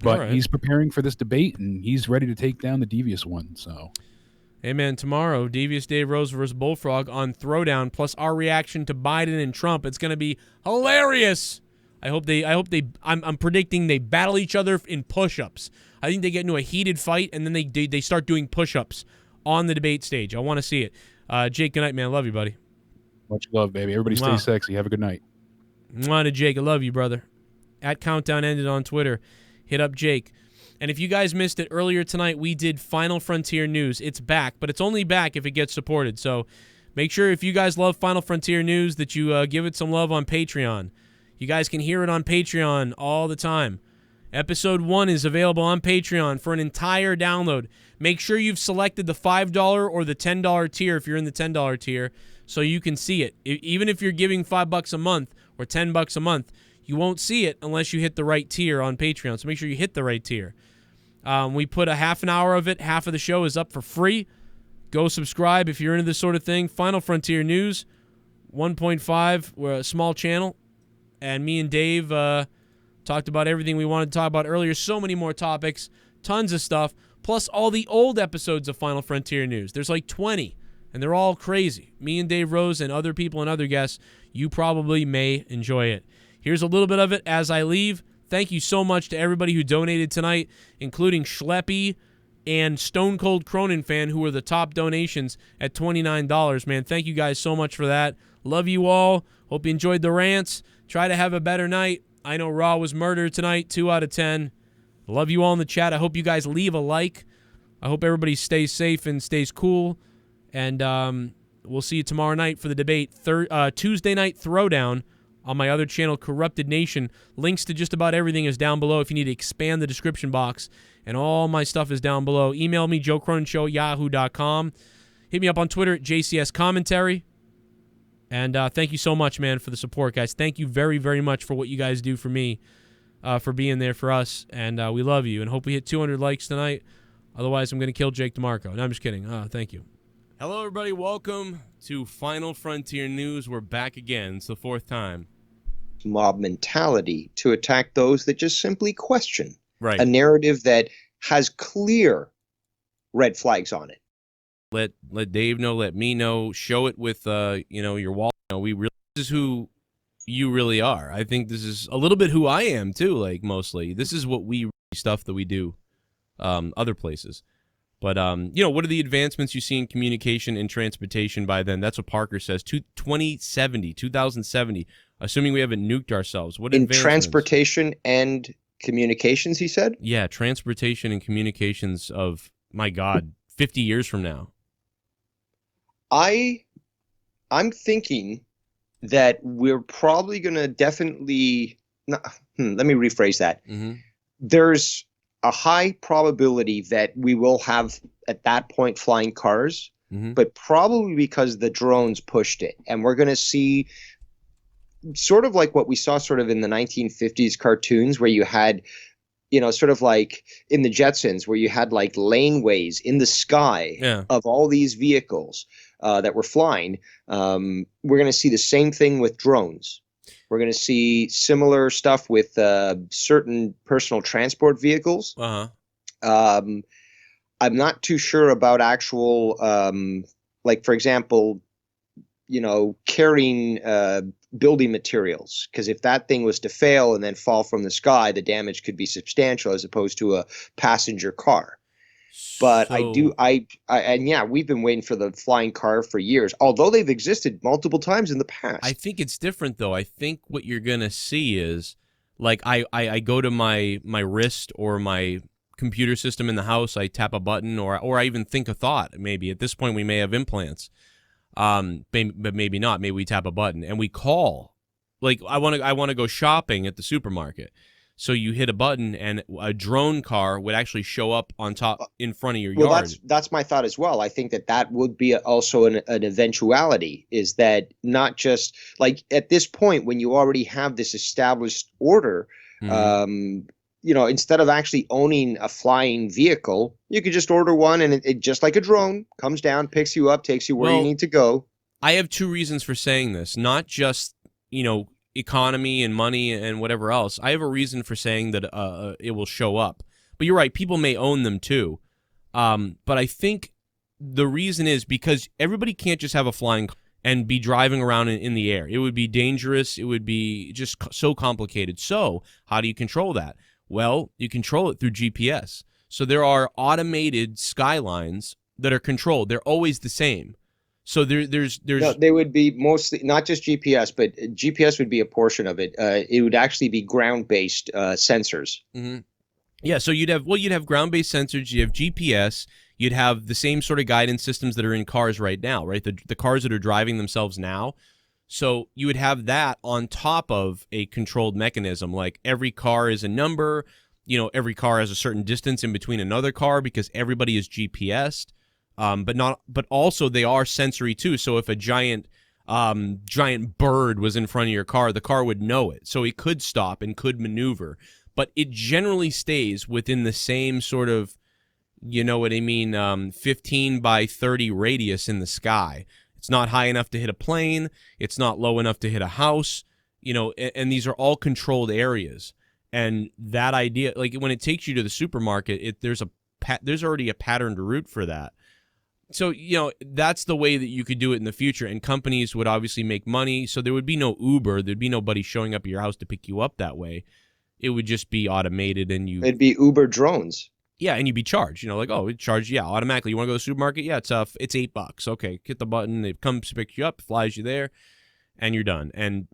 But he's preparing for this debate, and he's ready to take down the Devious one. So, hey man, tomorrow, Devious Dave Rose versus Bullfrog on Throwdown, plus our reaction to Biden and Trump. It's going to be hilarious. I'm predicting they battle each other in push-ups. I think they get into a heated fight, and then they start doing push-ups on the debate stage. I want to see it. Jake, good night, man. Love you, buddy. Much love, baby. Everybody stay sexy. Have a good night. Mwah to Jake. I love you, brother. At Countdown Ended on Twitter. Hit up Jake. And if you guys missed it earlier tonight, we did Final Frontier News. It's back, but it's only back if it gets supported. So make sure if you guys love Final Frontier News that you give it some love on Patreon. You guys can hear it on Patreon all the time. Episode 1 is available on Patreon for an entire download. Make sure you've selected the $5 or the $10 tier if you're in the $10 tier so you can see it. Even if you're giving $5 a month or $10 a month, you won't see it unless you hit the right tier on Patreon. So make sure you hit the right tier. We put a half an hour of it. Half of the show is up for free. Go subscribe if you're into this sort of thing. Final Frontier News. 1.5. We're a small channel, and me and Dave talked about everything we wanted to talk about earlier. So many more topics, tons of stuff, plus all the old episodes of Final Frontier News. There's like 20, and they're all crazy. Me and Dave Rose and other people and other guests, you probably may enjoy it. Here's a little bit of it as I leave. Thank you so much to everybody who donated tonight, including Schleppy and Stone Cold Cronin fan, who were the top donations at $29. Man, thank you guys so much for that. Love you all. Hope you enjoyed the rants. Try to have a better night. I know Raw was murder tonight, 2 out of 10. Love you all in the chat. I hope you guys leave a like. I hope everybody stays safe and stays cool. And we'll see you tomorrow night for the debate. Tuesday night throwdown on my other channel, Corrupted Nation. Links to just about everything is down below if you need to expand the description box. And all my stuff is down below. Email me, joecroninshow@yahoo.com. Hit me up on Twitter at JCS Commentary. And thank you so much, man, for the support, guys. Thank you very, very much for what you guys do for me, for being there for us. And we love you and hope we hit 200 likes tonight. Otherwise, I'm going to kill Jake DeMarco. No, I'm just kidding. Thank you. Hello, everybody. Welcome to Final Frontier News. We're back again. It's the 4th time. Mob mentality to attack those that just simply question a narrative that has clear red flags on it. Let Dave know, let me know, show it with your wall. This is who you really are. I think this is a little bit who I am too, like mostly. This is what stuff that we do other places. But what are the advancements you see in communication and transportation by then? That's what Parker says. 2070, assuming we haven't nuked ourselves. What in transportation and communications, he said? Yeah, transportation and communications of, my God, 50 years from now. I'm thinking that we're probably going to definitely let me rephrase that. Mm-hmm. There's a high probability that we will have at that point flying cars, but probably because the drones pushed it, and we're going to see sort of like what we saw sort of in the 1950s cartoons where you had sort of like in the Jetsons where you had like laneways in the sky of all these vehicles that were flying. We're going to see the same thing with drones. We're going to see similar stuff with certain personal transport vehicles. I'm not too sure about actual, like, for example, carrying building materials, because if that thing was to fail and then fall from the sky, the damage could be substantial as opposed to a passenger car. But we've been waiting for the flying car for years, although they've existed multiple times in the past. I think it's different, though. I think what you're going to see is, like, I go to my wrist or my computer system in the house, I tap a button, or I even think a thought. Maybe at this point we may have implants, but maybe not. Maybe we tap a button and we call. Like, I want to go shopping at the supermarket. So you hit a button, and a drone car would actually show up on top in front of your yard. Well, that's my thought as well. I think that would be also an eventuality, is that not just like at this point when you already have this established order, instead of actually owning a flying vehicle, you could just order one, and it just like a drone comes down, picks you up, takes you where you need to go. I have 2 reasons for saying this, not just economy and money and whatever else. I have a reason for saying that it will show up. But you're right, people may own them too. But I think the reason is because everybody can't just have a flying car and be driving around in the air. It would be dangerous. It would be just so complicated. So how do you control that? Well, you control it through GPS. So there are automated skylines that are controlled. They're always the same. So there's no, they would be mostly not just GPS, but GPS would be a portion of it. It would actually be ground-based sensors. Mm-hmm. Yeah, so you'd have ground-based sensors, you have GPS, you'd have the same sort of guidance systems that are in cars right now, right? The cars that are driving themselves now. So you would have that on top of a controlled mechanism, like every car is a number, every car has a certain distance in between another car because everybody is GPSed. But also they are sensory too. So if a giant bird was in front of your car, the car would know it. So it could stop and could maneuver, but it generally stays within the same sort of, 15 by 30 radius in the sky. It's not high enough to hit a plane. It's not low enough to hit a house. And these are all controlled areas. And that idea, like when it takes you to the supermarket, there's already a patterned route for that. So, that's the way that you could do it in the future. And companies would obviously make money. So there would be no Uber. There'd be nobody showing up at your house to pick you up that way. It would just be automated and it'd be Uber drones. Yeah, and you'd be charged. We charge you automatically. You want to go to the supermarket? Yeah, it's $8. Okay, hit the button. It comes to pick you up, flies you there, and you're done. And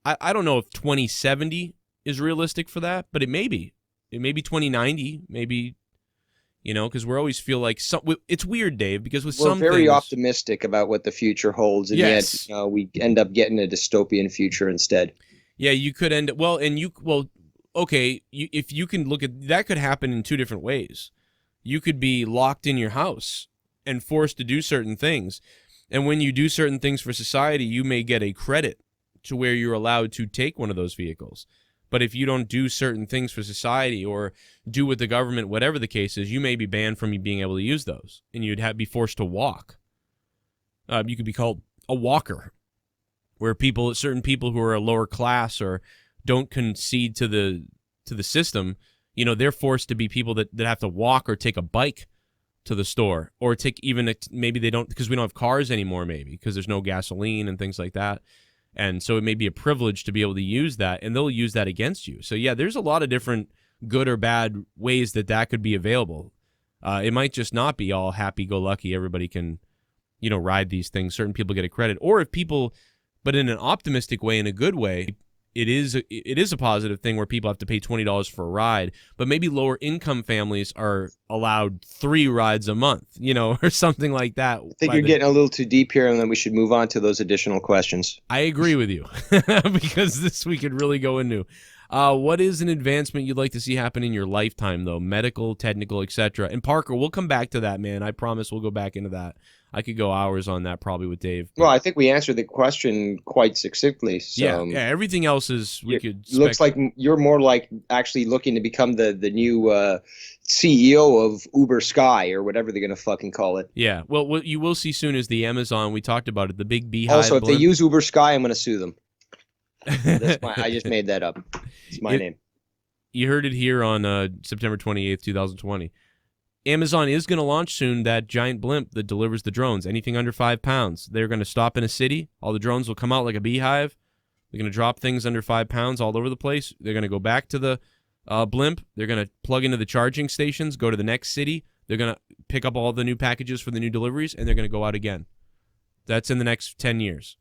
I don't know if 2070 is realistic for that, but it may be. It may be 2090, maybe. Because we always feel like it's weird, Dave, because with some we're very things, optimistic about what the future holds, and yet we end up getting a dystopian future instead. Yeah, you could end okay. If you can look at that, could happen in two different ways. You could be locked in your house and forced to do certain things, and when you do certain things for society, you may get a credit to where you're allowed to take one of those vehicles. But if you don't do certain things for society or do with the government, whatever the case is, you may be banned from being able to use those, and you'd be forced to walk. You could be called a walker, where certain people who are a lower class or don't concede to the system, they're forced to be people that have to walk or take a bike to the store, or maybe they don't, because we don't have cars anymore, maybe because there's no gasoline and things like that. And so it may be a privilege to be able to use that, and they'll use that against you. So, yeah, there's a lot of different good or bad ways that could be available. It might just not be all happy-go-lucky. Everybody can, ride these things. Certain people get a credit. Or if people, but in an optimistic way, in a good way, it is a positive thing where people have to pay $20 for a ride, but maybe lower income families are allowed 3 rides a month, or something like that. I think you're getting a little too deep here, and then we should move on to those additional questions. I agree with you because this we could really go into. What is an advancement you'd like to see happen in your lifetime, though? Medical, technical, etc. And Parker, we'll come back to that, man. I promise we'll go back into that. I could go hours on that probably with Dave. Well, I think we answered the question quite succinctly. So, yeah. Everything else is looks like you're more like actually looking to become the new CEO of Uber Sky or whatever they're going to fucking call it. Yeah. Well, what you will see soon is the Amazon. We talked about it. The big beehive. Also, if they use Uber Sky, I'm going to sue them. I just made that up. It's my name. You heard it here on September 28th, 2020. Amazon is going to launch soon that giant blimp that delivers the drones, anything under 5 pounds. They're going to stop in a city. All the drones will come out like a beehive. They're going to drop things under 5 pounds all over the place. They're going to go back to the blimp. They're going to plug into the charging stations, go to the next city. They're going to pick up all the new packages for the new deliveries, and they're going to go out again. That's in the next 10 years.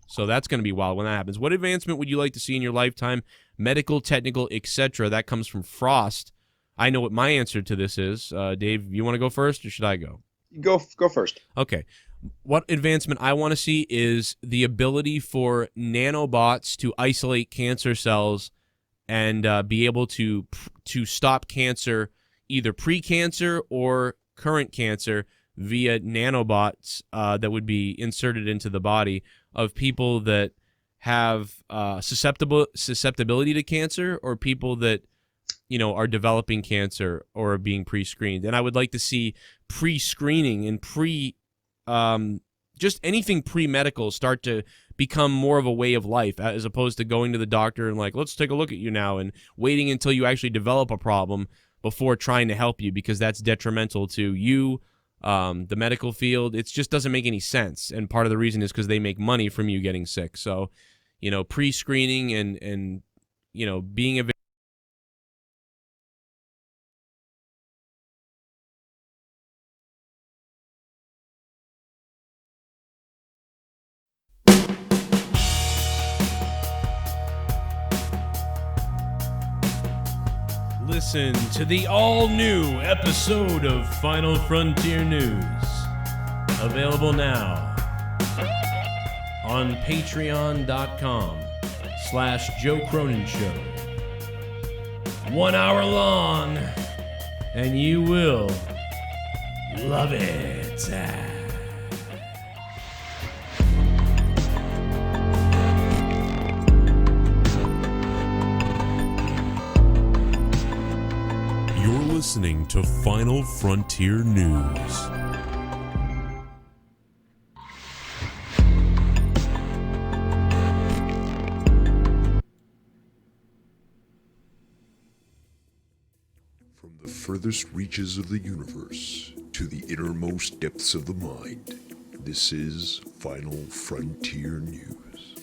So that's going to be wild when that happens. What advancement would you like to see in your lifetime? Medical, technical, etc. That comes from Frost. I know what my answer to this is. Dave, you want to go first, or should I go? Go first. Okay. What advancement I want to see is the ability for nanobots to isolate cancer cells and be able to stop cancer, either pre-cancer or current cancer, via nanobots that would be inserted into the body of people that have susceptibility to cancer, or people that are developing cancer or are being pre-screened. And I would like to see pre-screening and just anything pre-medical start to become more of a way of life, as opposed to going to the doctor and like, let's take a look at you now, and waiting until you actually develop a problem before trying to help you, because that's detrimental to you, the medical field. It just doesn't make any sense. And part of the reason is because they make money from you getting sick. So, pre-screening and being available. Listen to the all-new episode of Final Frontier News. Available now on patreon.com/Joe Cronin Show. 1 hour long, and you will love it. You're listening to Final Frontier News. furthest reaches of the universe to the innermost depths of the mind. This is Final Frontier News.